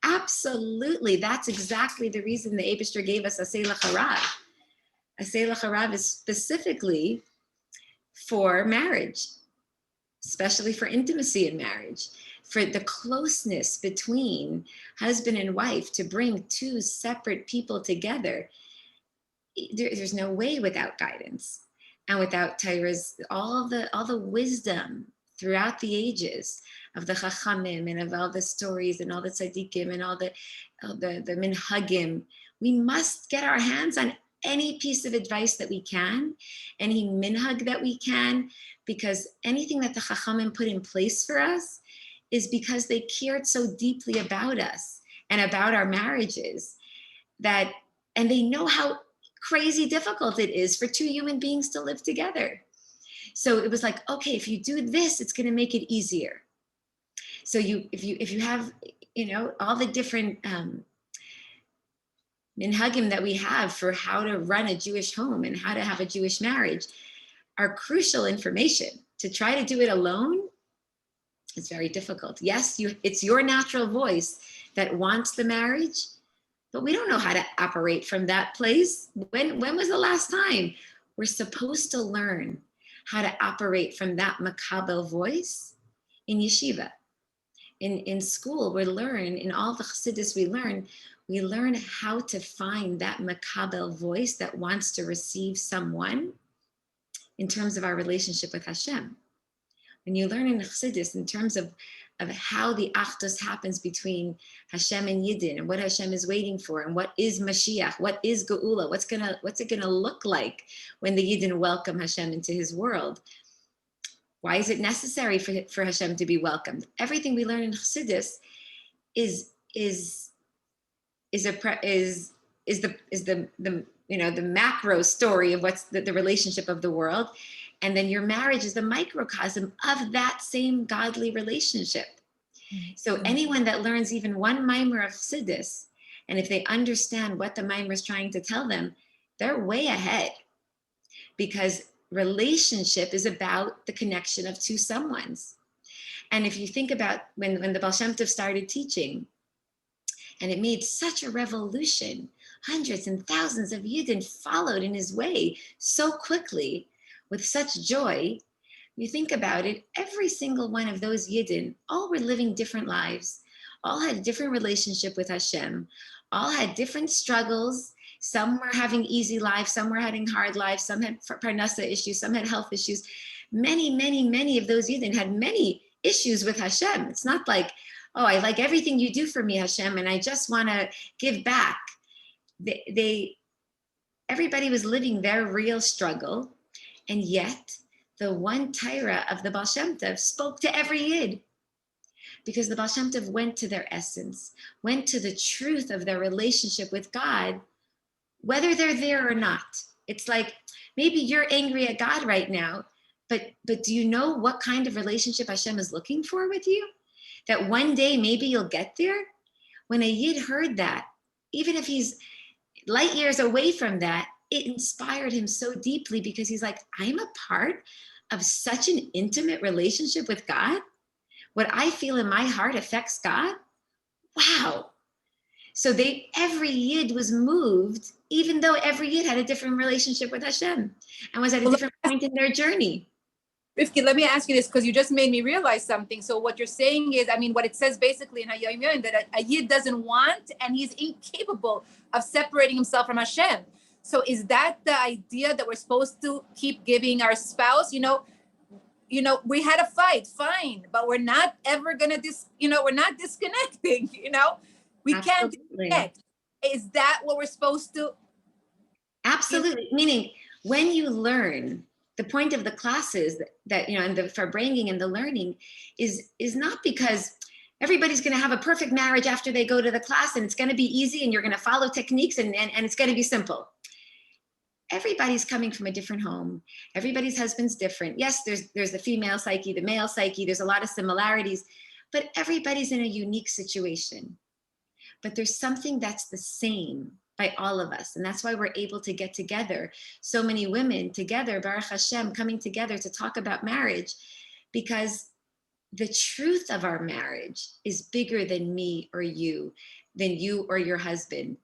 absolutely, that's exactly the reason the Eibishter gave us Aseh L'Charav. Aseh L'Charav is specifically for marriage, especially for intimacy in marriage, for the closeness between husband and wife, to bring two separate people together. There's no way without guidance. And without Torah's, all the wisdom throughout the ages of the Chachamim and of all the stories and all the tzaddikim and all the minhagim, we must get our hands on any piece of advice that we can, any minhag that we can, because anything that the Chachamim put in place for us is because they cared so deeply about us and about our marriages and they know how crazy difficult it is for two human beings to live together. So it was like, okay, if you do this, it's going to make it easier. So if you have, all the different minhagim that we have for how to run a Jewish home and how to have a Jewish marriage are crucial information. To try to do it alone, it's very difficult. Yes, it's your natural voice that wants the marriage, but we don't know how to operate from that place. When was the last time? We're supposed to learn how to operate from that makabel voice in yeshiva. In school, we learn, in all the chassidus we learn how to find that makabel voice that wants to receive someone in terms of our relationship with Hashem. When you learn in chassidus in terms of how the achdus happens between Hashem and Yidden and what Hashem is waiting for and what is Mashiach, what is Geula, what's it gonna look like when the Yidden welcome Hashem into his world? Why is it necessary for Hashem to be welcomed? Everything we learn in chassidus is is the the macro story of what's the relationship of the world. And then your marriage is the microcosm of that same godly relationship. So anyone that learns even one mimer of Chassidus, and if they understand what the mimer is trying to tell them, they're way ahead. Because relationship is about the connection of two someones. And if you think about when the Baal Shem Tov started teaching, and it made such a revolution, hundreds and thousands of Yidden followed in his way so quickly with such joy. You think about it, every single one of those Yidden, all were living different lives, all had a different relationship with Hashem, all had different struggles. Some were having easy lives, some were having hard lives, some had parnasa issues, some had health issues. Many, many, many of those Yidden had many issues with Hashem. It's not like, oh, I like everything you do for me, Hashem, and I just want to give back. Everybody was living their real struggle, and yet the one Torah of the Baal Shem Tov spoke to every Yid, because the Baal Shem Tov went to their essence, went to the truth of their relationship with God, whether they're there or not. It's like, maybe you're angry at God right now, but do you know what kind of relationship Hashem is looking for with you? That one day maybe you'll get there? When a Yid heard that, even if he's light years away from that, it inspired him so deeply, because he's like, I'm a part of such an intimate relationship with God. What I feel in my heart affects God. Wow. So every Yid was moved, even though every Yid had a different relationship with Hashem and was at a different point in their journey. Rivky, let me ask you this, because you just made me realize something. So what you're saying is, what it says basically in Yearning, that a Yid doesn't want, and he's incapable of separating himself from Hashem. So is that the idea that we're supposed to keep giving our spouse? We had a fight, fine, but we're not ever gonna we're not disconnecting. We can't disconnect. Is that what we're supposed to? Absolutely. Meaning, when you learn, the point of the classes that and the farbringing and the learning is not because everybody's going to have a perfect marriage after they go to the class, and it's going to be easy, and you're going to follow techniques, and it's going to be simple. Everybody's coming from a different home. Everybody's husband's different. Yes, there's the female psyche, the male psyche. There's a lot of similarities, but everybody's in a unique situation. But there's something that's the same by all of us. And that's why we're able to get together, so many women together, Baruch Hashem, coming together to talk about marriage, because the truth of our marriage is bigger than me or you, than you or your husband.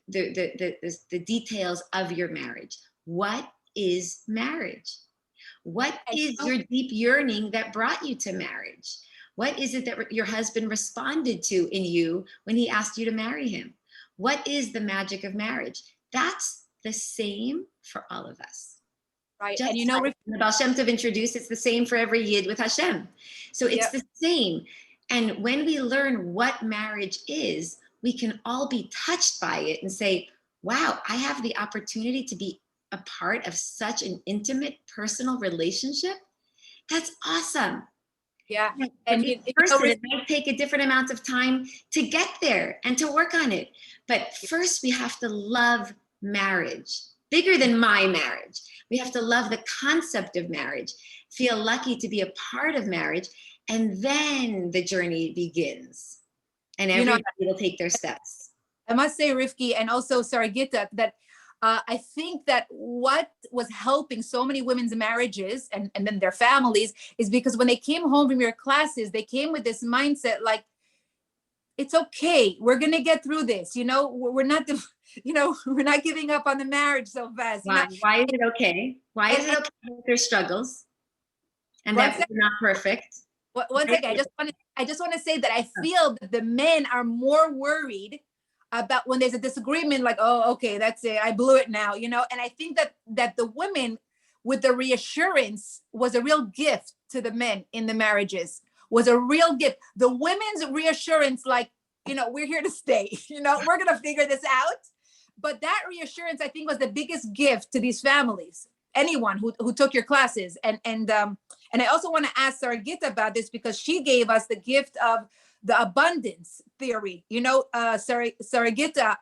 The details of your marriage. What is marriage? What is your deep yearning that brought you to marriage? What is it that your husband responded to in you when he asked you to marry him? What is the magic of marriage? That's the same for all of us. Right. Just and like the Baal Shem Tov introduced, it's the same for every Yid with Hashem. So it's the same. And when we learn what marriage is, we can all be touched by it and say, wow, I have the opportunity to be a part of such an intimate, personal relationship. That's awesome. Yeah. And it might take a different amount of time to get there and to work on it. But first, we have to love marriage, bigger than my marriage. We have to love the concept of marriage, feel lucky to be a part of marriage, and then the journey begins. And everybody will take their steps. I must say, Rivky, and also Sara Gita, that I think that what was helping so many women's marriages and then their families is because when they came home from your classes, they came with this mindset like, it's okay, we're gonna get through this. We're not, we're not giving up on the marriage so fast. Why is it okay? Why is it okay with their struggles? And that we're not perfect. One second, I just want to say that I feel that the men are more worried about when there's a disagreement, like, oh, okay, that's it, I blew it now, and I think that the women with the reassurance was a real gift to the men in the marriages, was a real gift. The women's reassurance, like, we're here to stay, we're gonna figure this out. But that reassurance, I think, was the biggest gift to these families, anyone who took your classes. And I also want to ask Sara Gita about this, because she gave us the gift of the abundance theory. Sara Gita,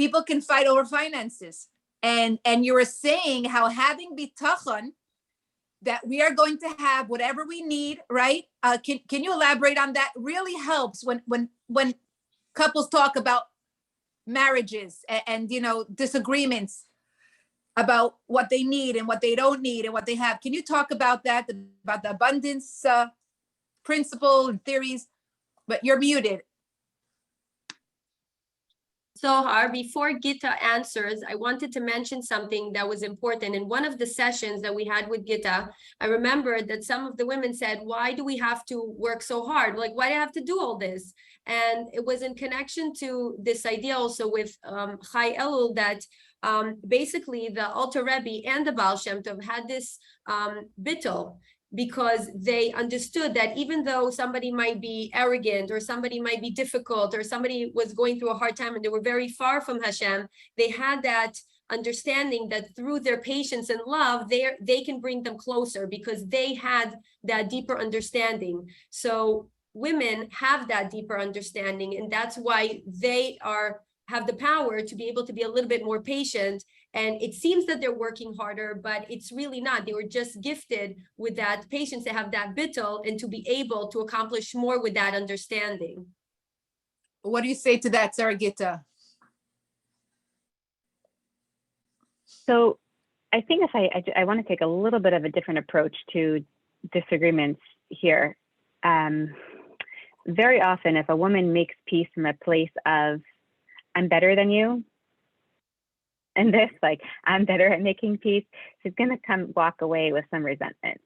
people can fight over finances. And you were saying how having bitachon, that we are going to have whatever we need, right? Can you elaborate on that? Really helps when couples talk about marriages and disagreements about what they need and what they don't need and what they have. Can you talk about that, about the abundance principle and theories? But you're muted. Zohar, before Gita answers, I wanted to mention something that was important. In one of the sessions that we had with Gita, I remembered that some of the women said, why do we have to work so hard? Like, why do I have to do all this? And it was in connection to this idea also with Chai Elul, that basically the Alter Rebbe and the Baal Shem Tov had this bittul, because they understood that even though somebody might be arrogant or somebody might be difficult or somebody was going through a hard time and they were very far from Hashem, they had that understanding that through their patience and love, they can bring them closer because they had that deeper understanding. So women have that deeper understanding, and that's why they have the power to be able to be a little bit more patient. And it seems that they're working harder, but it's really not. They were just gifted with that patience to have that bittul and to be able to accomplish more with that understanding. What do you say to that, Sara Gita? So I think if I want to take a little bit of a different approach to disagreements here. Very often, if a woman makes peace from a place of, I'm better than you, and this, like, I'm better at making peace, she's going to walk away with some resentment.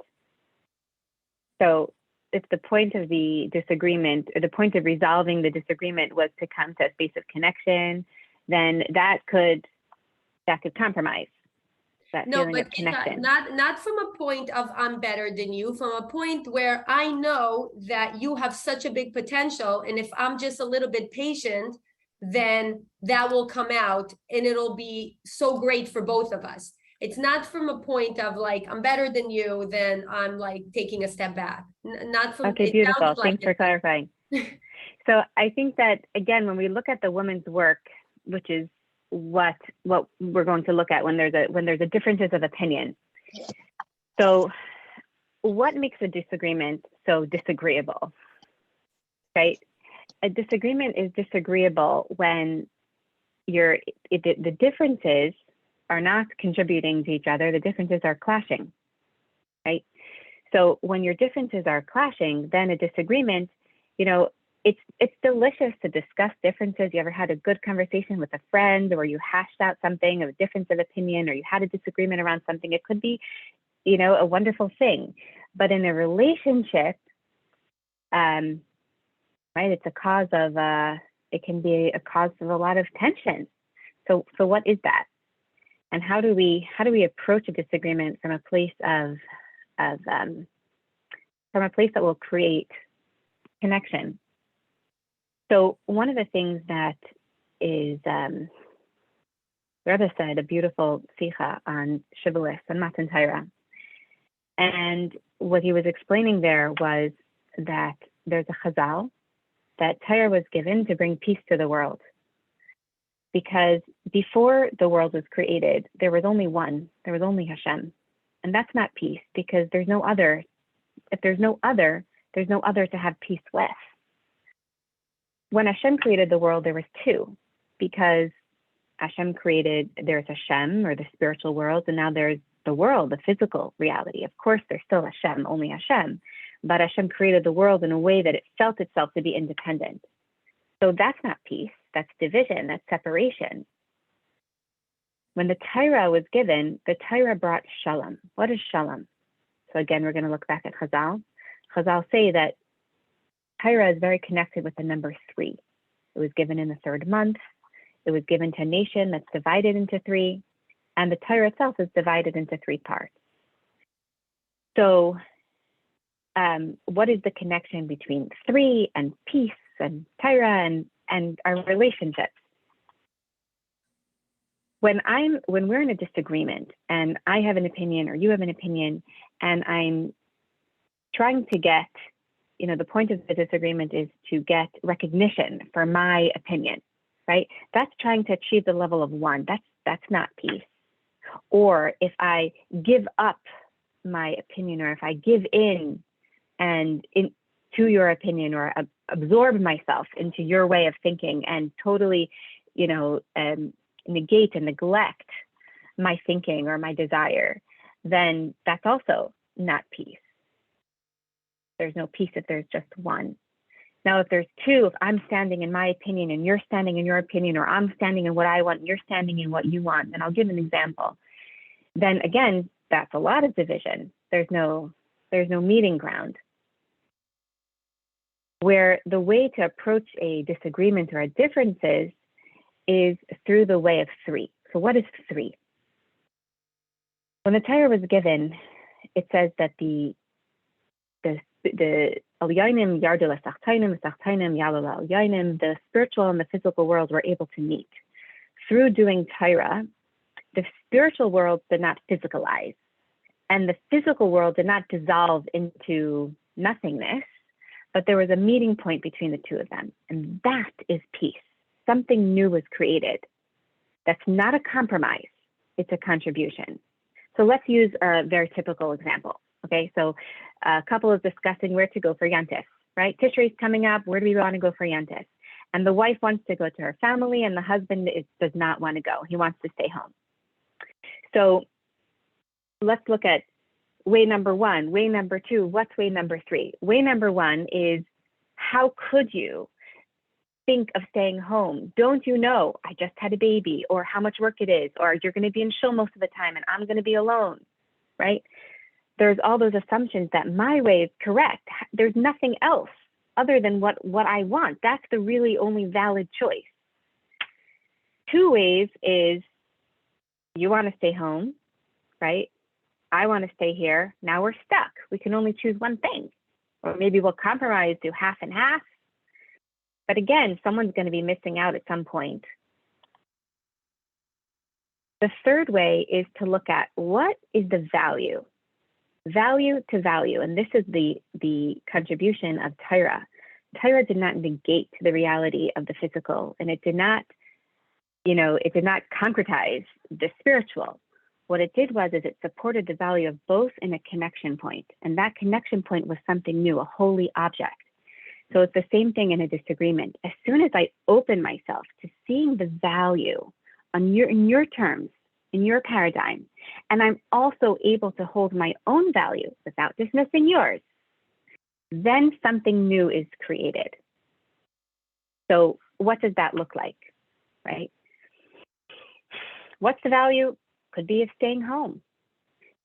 So if the point of the disagreement, or the point of resolving the disagreement, was to come to a space of connection, then that could compromise that feeling of connection. Not from a point of I'm better than you, from a point where I know that you have such a big potential, and if I'm just a little bit patient, then that will come out and it'll be so great for both of us. It's not from a point of like, I'm better than you, then I'm like taking a step back. Not from. Okay, beautiful. Thanks for clarifying. So I think that, again, when we look at the woman's work, which is what we're going to look at when there's a differences of opinion. So what makes a disagreement so disagreeable, right? A disagreement is disagreeable when the differences are not contributing to each other. The differences are clashing, right? So when your differences are clashing, then a disagreement, it's delicious to discuss differences. You ever had a good conversation with a friend, or you hashed out something of a difference of opinion, or you had a disagreement around something? It could be, a wonderful thing. But in a relationship, right, it's a cause of, it can be a cause of a lot of tension. So what is that? And how do we approach a disagreement from a place from a place that will create connection? So one of the things that is, the Rebbe said a beautiful sicha on Shibboleth and Matan Torah, and what he was explaining there was that there's a chazal that Torah was given to bring peace to the world, because before the world was created, there was only one, there was only Hashem, and that's not peace, because there's no other. If there's no other, there's no other to have peace with. When Hashem created the world, there was two, because Hashem created, there's Hashem, or the spiritual world, and now there's the world, the physical reality. Of course, there's still Hashem, only Hashem, but Hashem created the world in a way that it felt itself to be independent. So that's not peace, that's division, that's separation. When the Torah was given, the Torah brought Shalom. What is Shalom? So again, we're going to look back at Chazal. Chazal say that Torah is very connected with the number 3. It was given in the 3rd month. It was given to a nation that's divided into 3. And the Torah itself is divided into 3 parts. So what is the connection between 3 and peace and Torah and our relationships? When we're in a disagreement and I have an opinion or you have an opinion, and I'm trying to get, the point of the disagreement is to get recognition for my opinion. right? That's trying to achieve the level of one. That's not peace. Or if I give up my opinion, or if I give in to your opinion, or absorb myself into your way of thinking and totally, negate and neglect my thinking or my desire, then that's also not peace. There's no peace if there's just one. Now, if there's two, if I'm standing in my opinion and you're standing in your opinion, or I'm standing in what I want and you're standing in what you want, and I'll give an example, then again, that's a lot of division. There's no meeting ground. Where the way to approach a disagreement or a differences is through the way of three. So what is three? When the Torah was given, it says that the Yearning yardu l'sachtainim, l'sachtainim yalu l'Yearning, the spiritual and the physical world were able to meet. Through doing Torah, the spiritual world did not physicalize, and the physical world did not dissolve into nothingness, but there was a meeting point between the two of them, and that is peace. Something new was created. That's not a compromise, it's a contribution. So let's use a very typical example. Okay, so a couple is discussing where to go for Yantif, right? Tishray's coming up, where do we want to go for Yantif? And the wife wants to go to her family, and the husband does not want to go. He wants to stay home. So let's look at way number one, way number two, what's way number three? Way number one is, how could you think of staying home? Don't you know I just had a baby, or how much work it is, or you're going to be in shul most of the time and I'm going to be alone, right? There's all those assumptions that my way is correct. There's nothing else other than what I want. That's the really only valid choice. Two ways is, you want to stay home, right? I want to stay here. Now we're stuck. We can only choose one thing. Or maybe we'll compromise, do half and half. But again, someone's going to be missing out at some point. The third way is to look at, what is the value? Value to value. And this is the contribution of Torah. Torah did not negate the reality of the physical, and it did not concretize the spiritual. What it did was it supported the value of both in a connection point. And that connection point was something new, a holy object. So it's the same thing in a disagreement. As soon as I open myself to seeing the value in your terms, in your paradigm, and I'm also able to hold my own value without dismissing yours, then something new is created. So what does that look like, right? What's the value? Could be of staying home.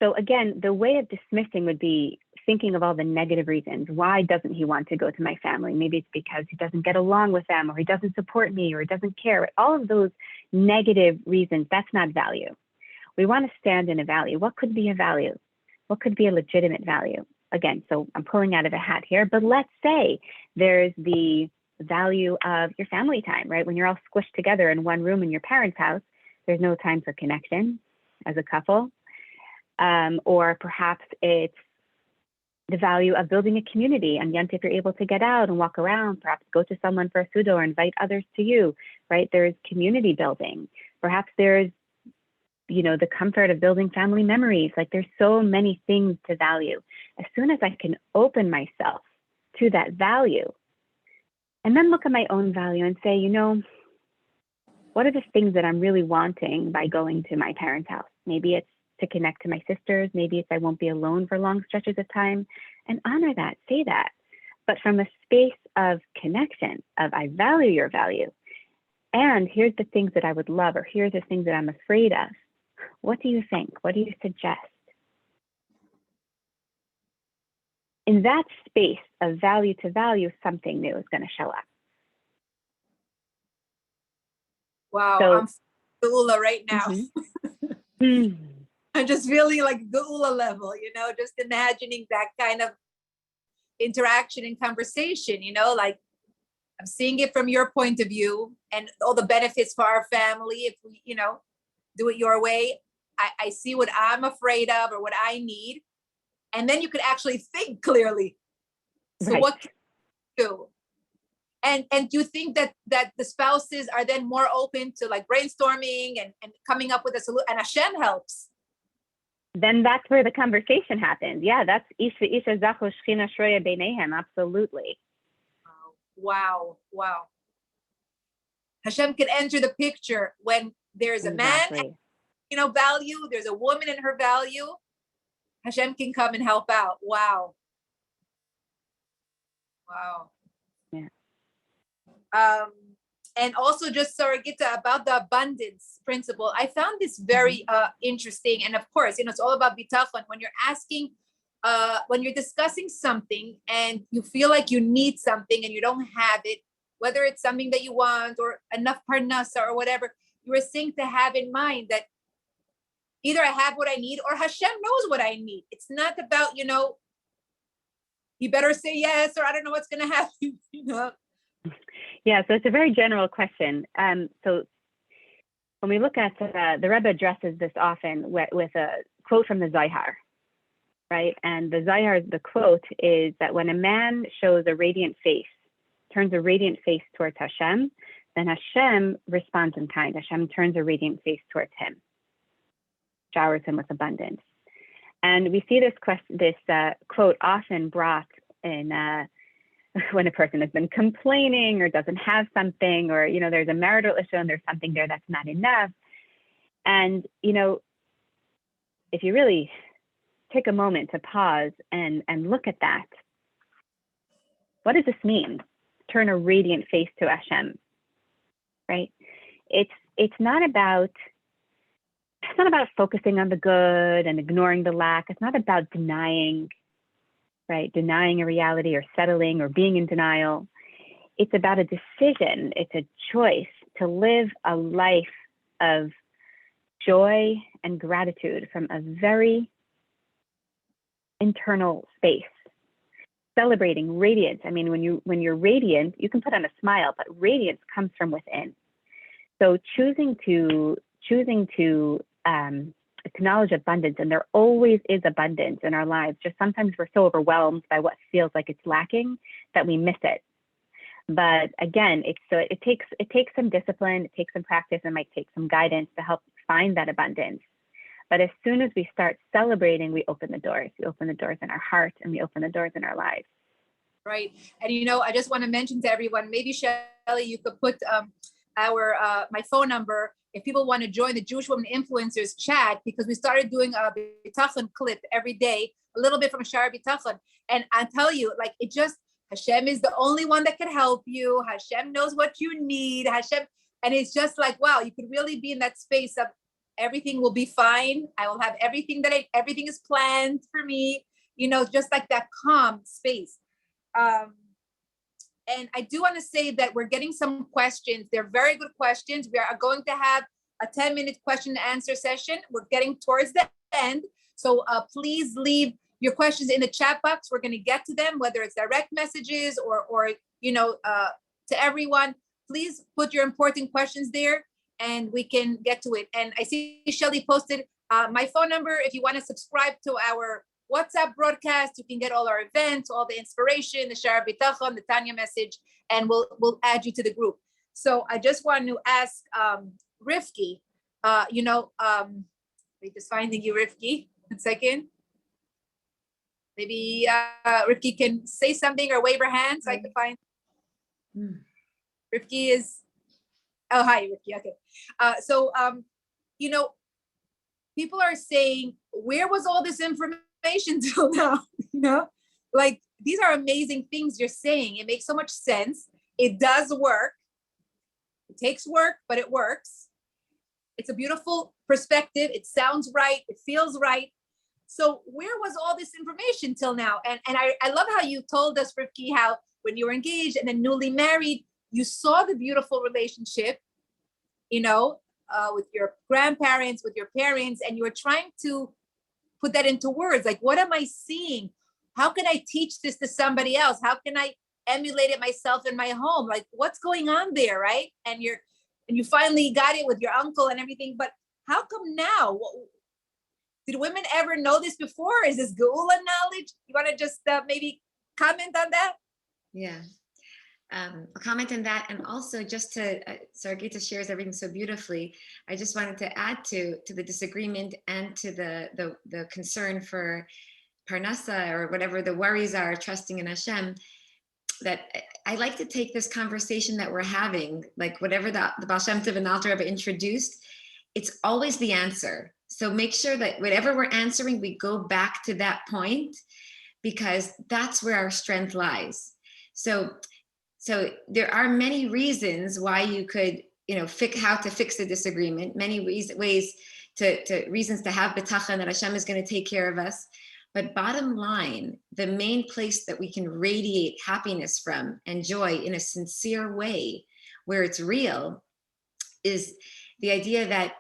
So again, the way of dismissing would be thinking of all the negative reasons. Why doesn't he want to go to my family? Maybe it's because he doesn't get along with them, or he doesn't support me, or he doesn't care. All of those negative reasons, that's not value. We want to stand in a value. What could be a value? What could be a legitimate value? Again, so I'm pulling out of a hat here, but let's say there's the value of your family time, right? When you're all squished together in one room in your parents' house, there's no time for connection as a couple. Or perhaps it's the value of building a community. And if you're able to get out and walk around, perhaps go to someone for a sudo or invite others to you, right? There's community building. Perhaps there's, the comfort of building family memories. Like, there's so many things to value. As soon as I can open myself to that value, and then look at my own value and say, what are the things that I'm really wanting by going to my parents' house? Maybe it's to connect to my sisters. Maybe it's I won't be alone for long stretches of time, and honor that, say that. But from a space of connection, of I value your value, and here's the things that I would love, or here's the things that I'm afraid of. What do you think? What do you suggest? In that space of value to value, something new is going to show up. Wow, So, I'm Geula right now. Mm-hmm. I'm just feeling like Geula level, just imagining that kind of interaction and conversation, like I'm seeing it from your point of view and all the benefits for our family. If we, do it your way, I see what I'm afraid of or what I need. And then you could actually think clearly. So Right. what can you do? And do you think that the spouses are then more open to like brainstorming and coming up with a solution, and Hashem helps? Then that's where the conversation happens. Yeah, that's Isha Zacho Shchina Shroya Beinehem. Absolutely. Wow. Hashem can enter the picture when there's a man, value, there's a woman in her value. Hashem can come and help out. Wow. Yeah. And also just Sara Gita, about the abundance principle. I found this very interesting. And of course, it's all about bitachon. When you're asking, when you're discussing something and you feel like you need something and you don't have it, whether it's something that you want or enough parnasa or whatever, you were saying to have in mind that either I have what I need or Hashem knows what I need. It's not about, you better say yes, or I don't know what's going to happen, Yeah, so it's a very general question. So when we look at the Rebbe addresses this often with a quote from the Zohar, right? And the Zohar, the quote is that when a man shows a radiant face, turns a radiant face towards Hashem, then Hashem responds in kind. Hashem turns a radiant face towards him, showers him with abundance. And we see this quote often brought in when a person has been complaining or doesn't have something, or there's a marital issue and there's something there that's not enough. And if you really take a moment to pause and look at that, what does this mean? Turn a radiant face to Hashem, right? It's not about focusing on the good and ignoring the lack. It's not about denying a reality or settling or being in denial. It's about a decision. It's a choice to live a life of joy and gratitude from a very internal space. Celebrating radiance. I mean, when you're radiant, you can put on a smile, but radiance comes from within. So choosing to acknowledge abundance, and there always is abundance in our lives. Just sometimes we're so overwhelmed by what feels like it's lacking that we miss it. But again, it takes some discipline, it takes some practice, and might take some guidance to help find that abundance. But as soon as we start celebrating, we open the doors. We open the doors in our heart, and we open the doors in our lives. Right. And I just want to mention to everyone, maybe Shelly, you could put my phone number if people want to join the Jewish Women Influencers chat, because we started doing a bitachon clip every day, a little bit from Shara Bitachon. And I tell you, Hashem is the only one that can help you. Hashem knows what you need. Hashem, and it's just like, wow, you could really be in that space of everything will be fine. I will have everything everything is planned for me, just like that calm space. And I do want to say that we're getting some questions. They're very good questions. We are going to have a 10-minute question and answer session. We're getting towards the end. So please leave your questions in the chat box. We're going to get to them, whether it's direct messages or to everyone. Please put your important questions there and we can get to it. And I see Shelly posted my phone number. If you want to subscribe to our WhatsApp broadcast, you can get all our events, all the inspiration, the Shara Bitachon, the Tanya message, and we'll add you to the group. So I just want to ask Rivky, wait, just finding you, Rivky, 1 second. Maybe Rivky can say something or wave her hand so I can find. Rivky is, oh, hi, Rivky, okay. People are saying, where was all this information till now? These are amazing things you're saying. It makes so much sense. It does work. It takes work, but it works. It's a beautiful perspective. It sounds right. It feels right. So where was all this information till now? And I love how you told us, Rivky, how when you were engaged and then newly married, you saw the beautiful relationship, with your grandparents, with your parents, and you were trying to put that into words. Like, what am I seeing? How can I teach this to somebody else? How can I emulate it myself in my home? Like, what's going on there, right? And you finally got it with your uncle and everything, but how come now? Did women ever know this before? Is this Geula knowledge? You want to just maybe comment on that? Yeah. a comment on that, and also just to Sara Gita shares everything so beautifully. I just wanted to add to the disagreement and to the concern for parnasa, or whatever the worries are, trusting in Hashem, that I like to take this conversation that we're having, like whatever the Baal Shem Tov and Alter Rebbe introduced, it's always the answer. So make sure that whatever we're answering, we go back to that point, because that's where our strength lies. So there are many reasons why you could, how to fix a disagreement, many ways reasons to have bitachon that Hashem is going to take care of us. But bottom line, the main place that we can radiate happiness from and joy in a sincere way, where it's real, is the idea that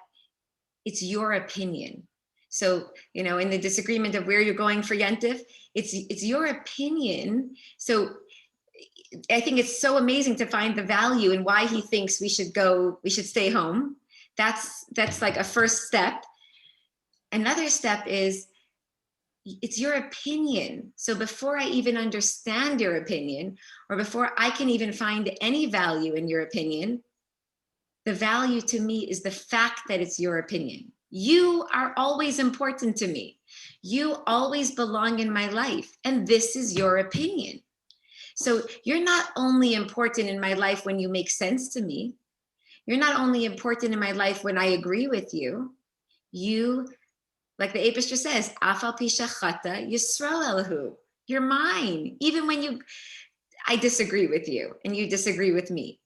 it's your opinion. So, in the disagreement of where you're going for Yentif, it's your opinion. So I think it's so amazing to find the value in why he thinks we should stay home. That's like a first step. Another step is, it's your opinion. So before I even understand your opinion, or before I can even find any value in your opinion, the value to me is the fact that it's your opinion. You are always important to me. You always belong in my life, and this is your opinion. So you're not only important in my life when you make sense to me. You're not only important in my life when I agree with you. You, like the Eibishter says, Afal pi shachata Yisrael elhu. You're mine, even when I disagree with you and you disagree with me.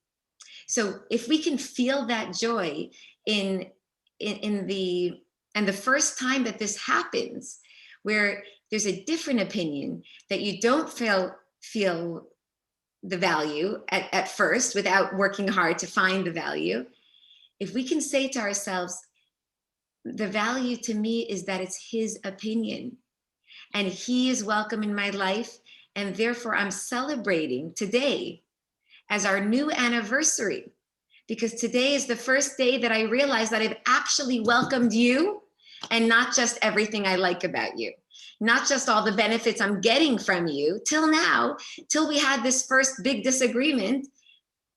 So if we can feel that joy in the first time that this happens, where there's a different opinion, that you don't feel the value at first without working hard to find the value. If we can say to ourselves, the value to me is that it's his opinion, and he is welcome in my life, and therefore I'm celebrating today as our new anniversary, because today is the first day that I realized that I've actually welcomed you, and not just everything I like about you, not just all the benefits I'm getting from you. Till now, till we had this first big disagreement,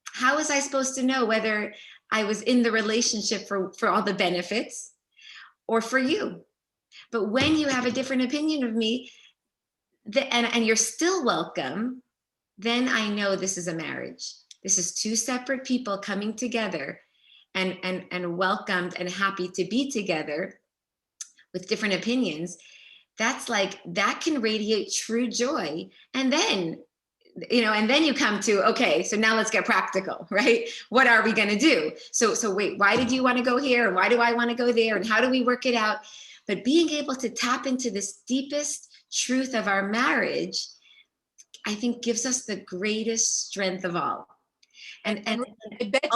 how was I supposed to know whether I was in the relationship for all the benefits or for you? But when you have a different opinion of me, and you're still welcome, then I know this is a marriage. This is two separate people coming together and welcomed and happy to be together with different opinions. That can radiate true joy. And then, you come to, okay, so now let's get practical, right? What are we going to do? So wait, why did you want to go here? And why do I want to go there? And how do we work it out? But being able to tap into this deepest truth of our marriage, I think gives us the greatest strength of all. And I bet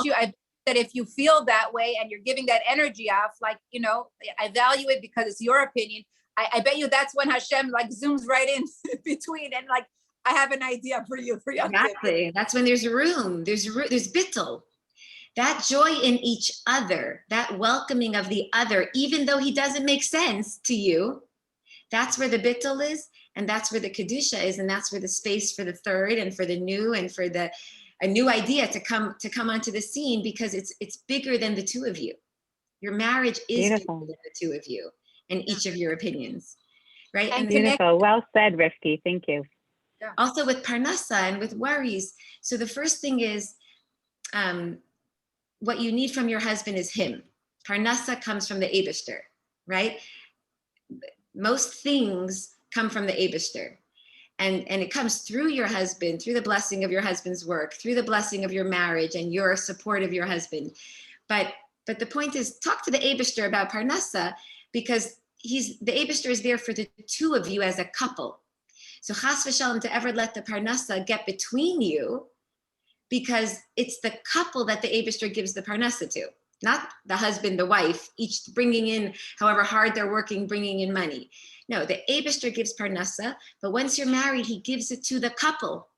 that if you feel that way and you're giving that energy off, I value it because it's your opinion. I bet you that's when Hashem zooms right in between and I have an idea for you. Exactly. That's when there's room. There's bittul. That joy in each other, that welcoming of the other, even though he doesn't make sense to you, that's where the bittul is, and that's where the kedusha is, and that's where the space for the third and for the new and for a new idea to come onto the scene, because it's bigger than the two of you. Your marriage is Beautiful. bigger than the two of you and each of your opinions, right? And Beautiful. Well said, Rivky. Thank you. Also with parnasa and with worries. So the first thing is, what you need from your husband is him. Parnasa comes from the Eibishter, right? Most things come from the Eibishter. And it comes through your husband, through the blessing of your husband's work, through the blessing of your marriage and your support of your husband. But the point is, talk to the Eibishter about parnasa, because the Eibishter is there for the two of you as a couple. So chas v'shalom to ever let the parnasa get between you, because it's the couple that the Eibishter gives the parnasa to, not the husband, the wife, each bringing in, however hard they're working, bringing in money. No, the Eibishter gives parnasa, but once you're married, he gives it to the couple.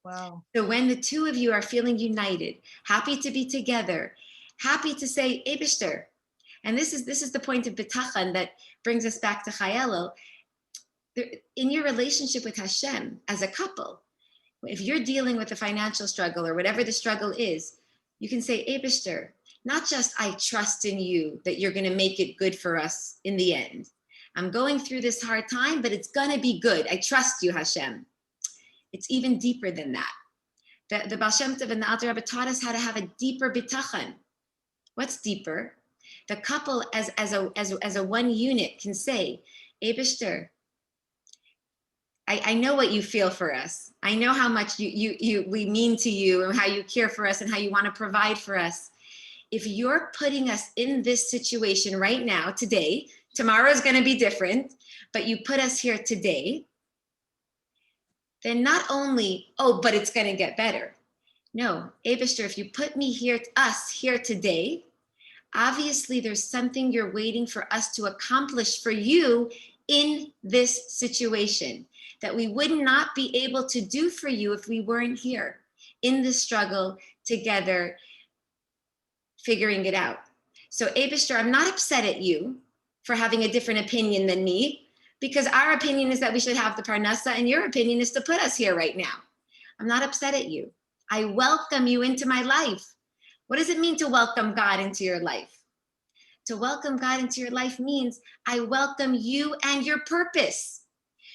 Wow. So when the two of you are feeling united, happy to be together, happy to say Eibishter, and this is the point of bitachon that brings us back to Chayelo. In your relationship with Hashem as a couple, if you're dealing with a financial struggle or whatever the struggle is, you can say, Eibishter, not just I trust in you that you're going to make it good for us in the end. I'm going through this hard time, but it's going to be good. I trust you, Hashem. It's even deeper than that. The Baal Shem Tov and the Alter Rebbe taught us how to have a deeper bitachon. What's deeper? The couple as a one unit can say, Eibishter, I know what you feel for us. I know how much we mean to you and how you care for us and how you want to provide for us. If you're putting us in this situation right now, today, tomorrow is going to be different, but you put us here today, then not only, but it's going to get better. No, Eibishter, if you put us here today, obviously there's something you're waiting for us to accomplish for you in this situation that we would not be able to do for you if we weren't here in the struggle together, figuring it out. So Eibishter, I'm not upset at you for having a different opinion than me, because our opinion is that we should have the parnasa and your opinion is to put us here right now. I'm not upset at you. I welcome you into my life. What does it mean to welcome God into your life? To welcome God into your life means I welcome you and your purpose,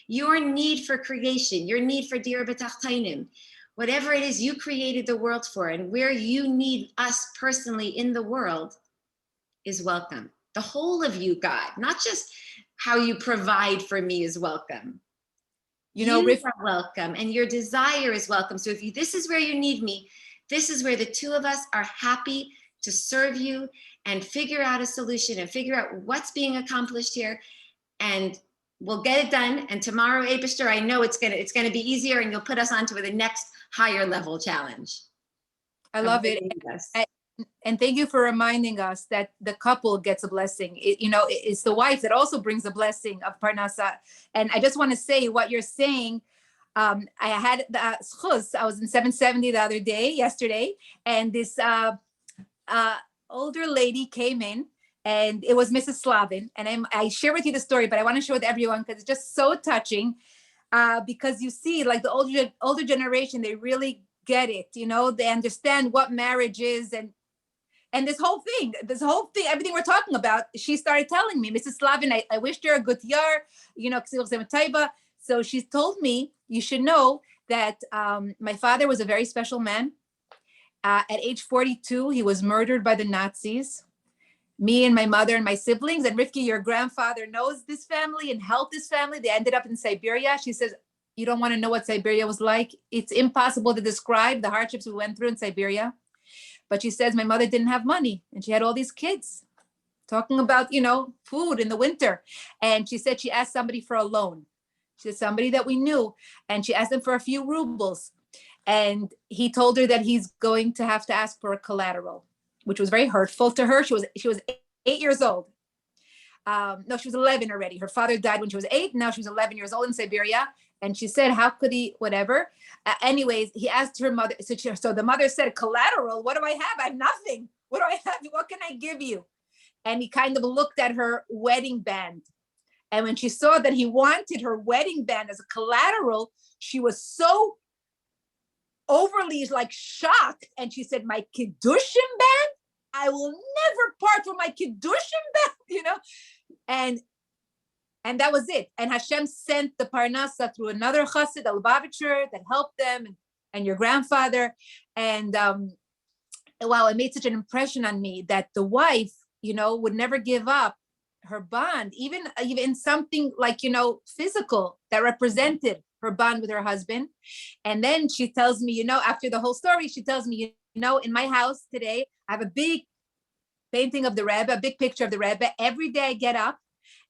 your need for creation, your need for dir b'tachtainim, whatever it is you created the world for and where you need us personally in the world is welcome. The whole of you, God, not just how you provide for me is welcome. You are welcome and your desire is welcome. So if this is where you need me, this is where the two of us are happy to serve you and figure out a solution and figure out what's being accomplished here. And we'll get it done. And tomorrow, Eibishter, I know it's gonna be easier and you'll put us on to the next higher level challenge. I love it. And thank you for reminding us that the couple gets a blessing. It's the wife that also brings a blessing of parnasa. And I just want to say what you're saying. I had the schus. I was in 770 the other day, yesterday, and this older lady came in, and it was Mrs. Slavin. And I share with you the story, but I want to share with everyone because it's just so touching. Because you see, like the older generation, they really get it. They understand what marriage is, and this whole thing, everything we're talking about, she started telling me, Mrs. Slavin, I wished her a good year, so she told me, you should know that my father was a very special man. At age 42, he was murdered by the Nazis. Me and my mother and my siblings, and Rivky, your grandfather knows this family and helped this family. They ended up in Siberia. She says, you don't want to know what Siberia was like. It's impossible to describe the hardships we went through in Siberia. But she says my mother didn't have money and she had all these kids, talking about, food in the winter. And she said she asked somebody for a loan. She said somebody that we knew, and she asked him for a few rubles. And he told her that he's going to have to ask for a collateral, which was very hurtful to her. She was 8 years old. No, she was 11 already. Her father died when she was 8. Now she was 11 years old in Siberia. And she said, how could he, whatever. Anyways, he asked her mother. So the mother said, collateral, what do I have? I have nothing. What do I have? What can I give you? And he kind of looked at her wedding band. And when she saw that he wanted her wedding band as a collateral, she was so overly shocked. And she said, my Kiddushin band? I will never part from my Kiddushin band, And that was it. And Hashem sent the parnasa through another chassid, a Lubavitcher, that helped them, and your grandfather. And wow, it made such an impression on me that the wife, would never give up her bond, even in something like, physical that represented her bond with her husband. And then she tells me, after the whole story, she tells me, in my house today, I have a big painting of the Rebbe, a big picture of the Rebbe. Every day I get up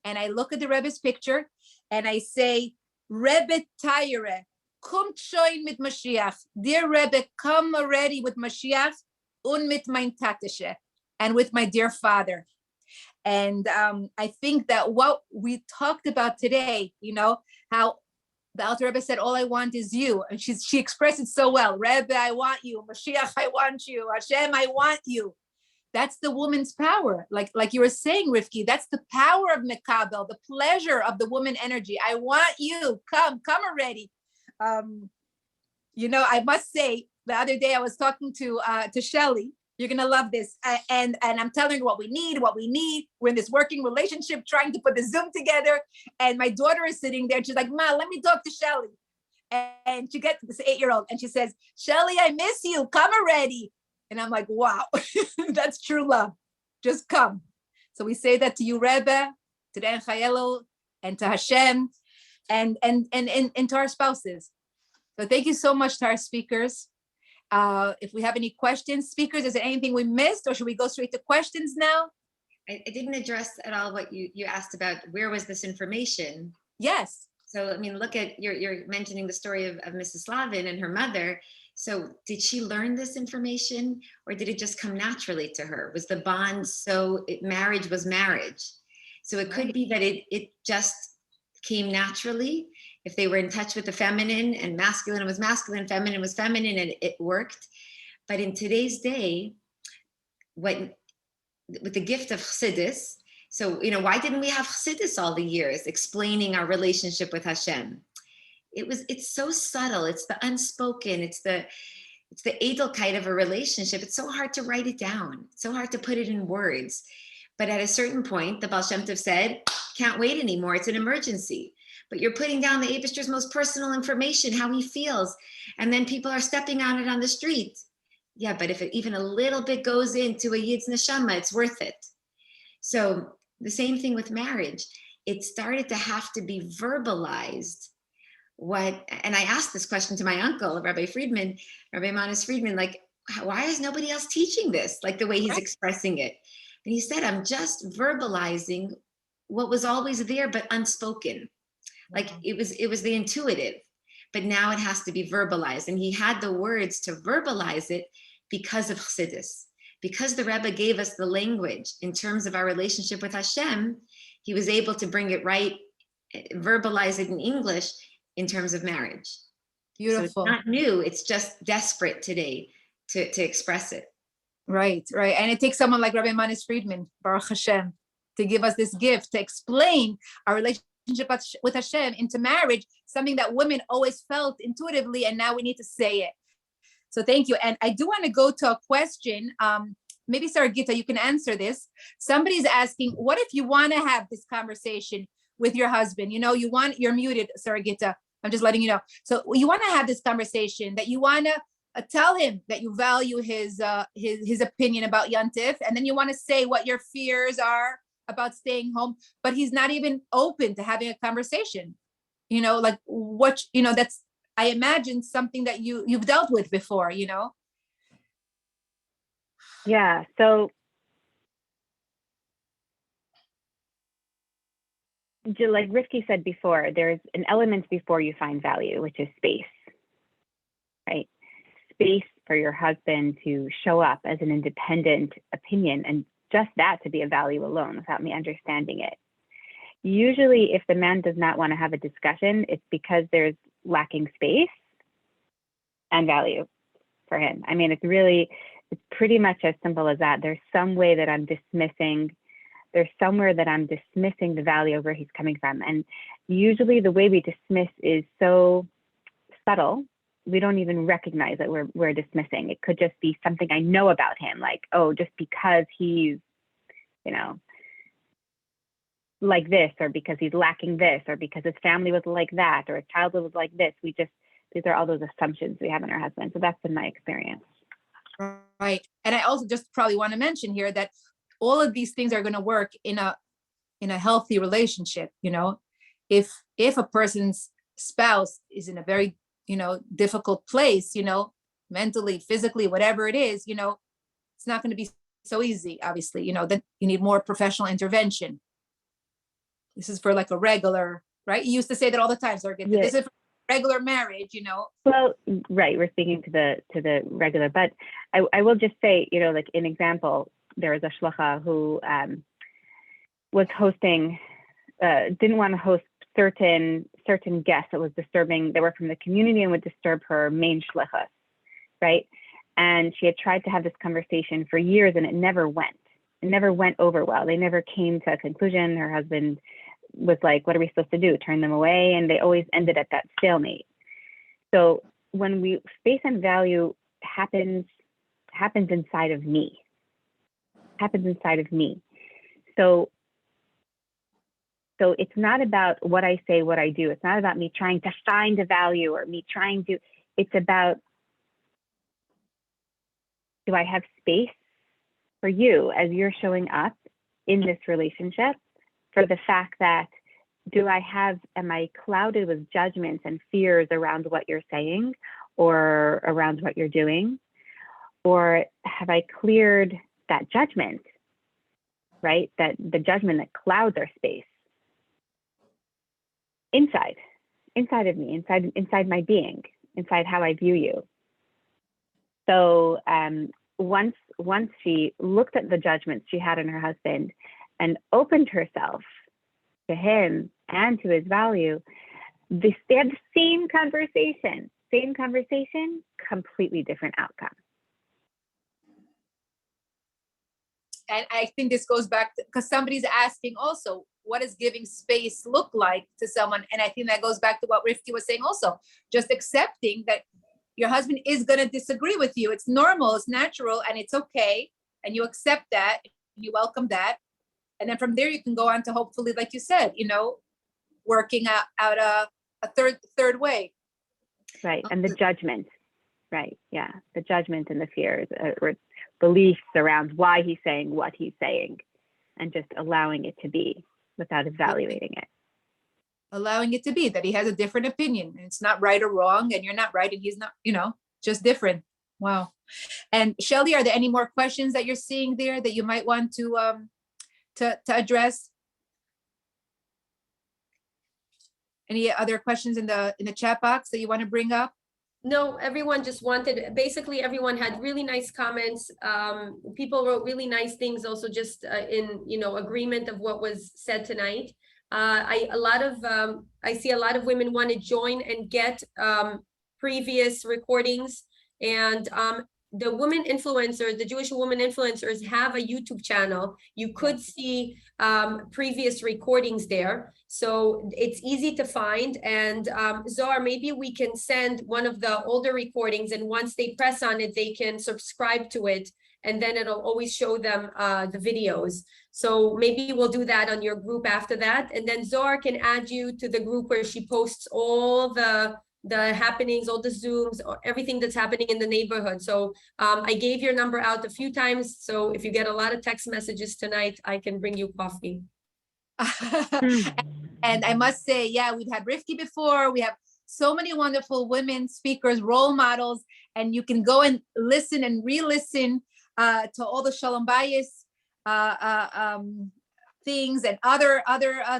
and I look at the Rebbe's picture and I say, Rebbe Tayere, kum shoin mit Mashiach. Dear Rebbe, come already with Mashiach und mit mein Tatische, and with my dear father. And I think that what we talked about today, how the Alter Rebbe said, all I want is you. And she expressed it so well. Rebbe, I want you. Mashiach, I want you. Hashem, I want you. That's the woman's power. Like you were saying, Rivky, that's the power of Mekabel, the pleasure of the woman energy. I want you. Come already. I must say, the other day I was talking to Shelly. You're gonna love this, and I'm telling her what we need. We're in this working relationship, trying to put the Zoom together, and my daughter is sitting there. And she's like, "Ma, let me talk to Shelly." And she gets this 8-year-old, and she says, "Shelly, I miss you. Come already." And I'm like, "Wow, that's true love. Just come." So we say that to you, Rebbe, to the Enchayelo, and to Hashem, and to our spouses. So thank you so much to our speakers. If we have any questions, speakers, is there anything we missed, or should we go straight to questions now? I didn't address at all what you asked about. Where was this information? Yes. So, I mean, look at, you're mentioning the story of Mrs. Slavin and her mother. So did she learn this information, or did it just come naturally to her? Was the bond marriage was marriage? So it could be that it just came naturally. If they were in touch with the feminine, and masculine was masculine, feminine was feminine, and it worked. But in today's day, with the gift of Chassidus, so, why didn't we have Chassidus all the years explaining our relationship with Hashem? It's so subtle. It's the unspoken. It's the edelkeit of a relationship. It's so hard to write it down. It's so hard to put it in words. But at a certain point, the Baal Shem Tov said, can't wait anymore. It's an emergency. But you're putting down the Eibishter's most personal information, how he feels. And then people are stepping on it on the street. Yeah, but if it even a little bit goes into a Yid's neshama, it's worth it. So the same thing with marriage. It started to have to be verbalized. And I asked this question to my uncle, Rabbi Manis Friedman, like, why is nobody else teaching this? Like the way he's expressing it. And he said, I'm just verbalizing what was always there, but unspoken. Like it was the intuitive, but now it has to be verbalized. And he had the words to verbalize it because of Chassidus. Because the Rebbe gave us the language in terms of our relationship with Hashem, he was able to bring it right, verbalize it in English in terms of marriage. Beautiful. So it's not new, it's just desperate today to express it. Right. And it takes someone like Rabbi Manis Friedman, Baruch Hashem, to give us this gift, to explain our relationship with Hashem into marriage, something that women always felt intuitively, and now we need to say it. So thank you. And I do want to go to a question. Maybe Sara Gita, you can answer this. Somebody's asking, what if you want to have this conversation with your husband? You're muted, Sara Gita. I'm just letting you know. So you want to have this conversation, that you want to tell him that you value his opinion about Yantif, and then you want to say what your fears are about staying home, but he's not even open to having a conversation. Like what, that's, I imagine, something that you've dealt with before, Yeah. So like Rivky said before, there's an element before you find value, which is space, right? Space for your husband to show up as an independent opinion, and just that to be a value alone without me understanding it. Usually if the man does not want to have a discussion, it's because there's lacking space and value for him. I mean, it's pretty much as simple as that. There's some way that I'm dismissing the value of where he's coming from. And usually the way we dismiss is so subtle, we don't even recognize that we're dismissing. It could just be something I know about him, like, oh, just because he's, like this, or because he's lacking this, or because his family was like that, or his childhood was like this. These are all those assumptions we have in our husband. So that's been my experience. Right. And I also just probably want to mention here that all of these things are going to work in a healthy relationship. If a person's spouse is in a very, difficult place, mentally, physically, whatever it is, it's not going to be so easy, obviously, then you need more professional intervention. This is for like a regular, right? You used to say that all the time, Sara Gita. This is for regular marriage, Well, right, we're speaking to the regular, but I will just say, like an example, there was a shlucha who was hosting, didn't want to host certain guests that was disturbing, that were from the community and would disturb her main shlichus, right? And she had tried to have this conversation for years and it never went over well. They never came to a conclusion. Her husband was like, what are we supposed to do? Turn them away? And they always ended at that stalemate. So space and value happens inside of me. So it's not about what I say, what I do. It's not about me trying to find a value or me trying to, it's about, do I have space for you as you're showing up in this relationship, for the fact that, am I clouded with judgments and fears around what you're saying or around what you're doing? Or have I cleared that judgment, right? That the judgment that clouds our space inside of me, inside my being, inside how I view you. So once she looked at the judgments she had on her husband and opened herself to him and to his value, they had the same conversation, completely different outcome. And I think this goes back to, because somebody's asking also, what does giving space look like to someone? And I think that goes back to what Rivky was saying also, just accepting that your husband is going to disagree with you. It's normal, it's natural, and it's okay. And you accept that, you welcome that. And then from there, you can go on to hopefully, like you said, working out a third way. Right, and the judgment, right, yeah, the judgment and the fears or beliefs around why he's saying what he's saying, and just allowing it to be without evaluating it. Allowing it to be that he has a different opinion, and it's not right or wrong, and you're not right and he's not, just different. Wow. And Shelly, are there any more questions that you're seeing there that you might want to address? Any other questions in the chat box that you want to bring up? No, everyone just basically everyone had really nice comments. People wrote really nice things also, just in, agreement of what was said tonight. I see a lot of women want to join and get previous recordings, and the women influencers, the Jewish women influencers, have a YouTube channel. You could see previous recordings there. So it's easy to find. And Zohar, maybe we can send one of the older recordings, and once they press on it, they can subscribe to it, and then it'll always show them the videos. So maybe we'll do that on your group after that. And then Zohar can add you to the group where she posts all the happenings, all the Zooms, or everything that's happening in the neighborhood. So I gave your number out a few times. So if you get a lot of text messages tonight, I can bring you coffee. And I must say, yeah, we've had Rivky before. We have so many wonderful women speakers, role models, and you can go and listen and re-listen to all the Shalom Bayis things and other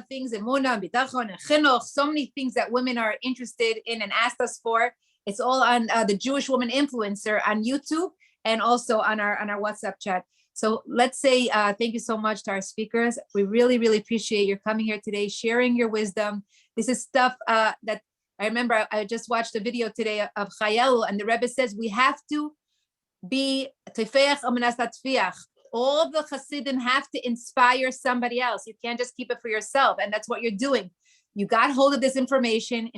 things, Emunah, Bitachon, and Chinuch, so many things that women are interested in and asked us for. It's all on the Jewish Woman Influencer on YouTube and also on our WhatsApp chat. So let's say thank you so much to our speakers. We really, really appreciate your coming here today, sharing your wisdom. This is stuff that I remember. I just watched a video today of Elul, and the Rebbe says we have to be tefeach amenas hatfiach. All the Hasidim have to inspire somebody else. You can't just keep it for yourself. And that's what you're doing. You got hold of this information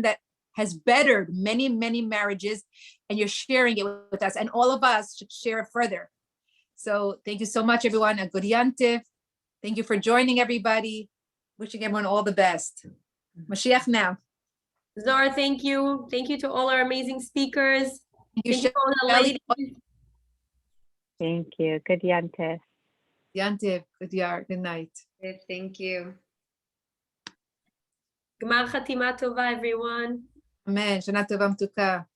that has bettered many, many marriages, and you're sharing it with us. And all of us should share it further. So thank you so much, everyone. A good yantiv. Thank you for joining, everybody. Wishing everyone all the best. Mashiach now. Zohar, thank you. Thank you to all our amazing speakers. Thank you, Thank you to all the ladies. Thank you. Good yantiv. Yantiv. Good yar. Good night. Good, thank you. Gmar Chatima Tova, everyone. Amen. Shana tova mtuka.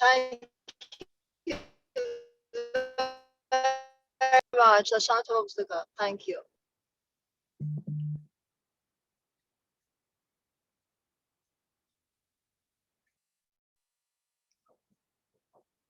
Thank you very much. Thank you.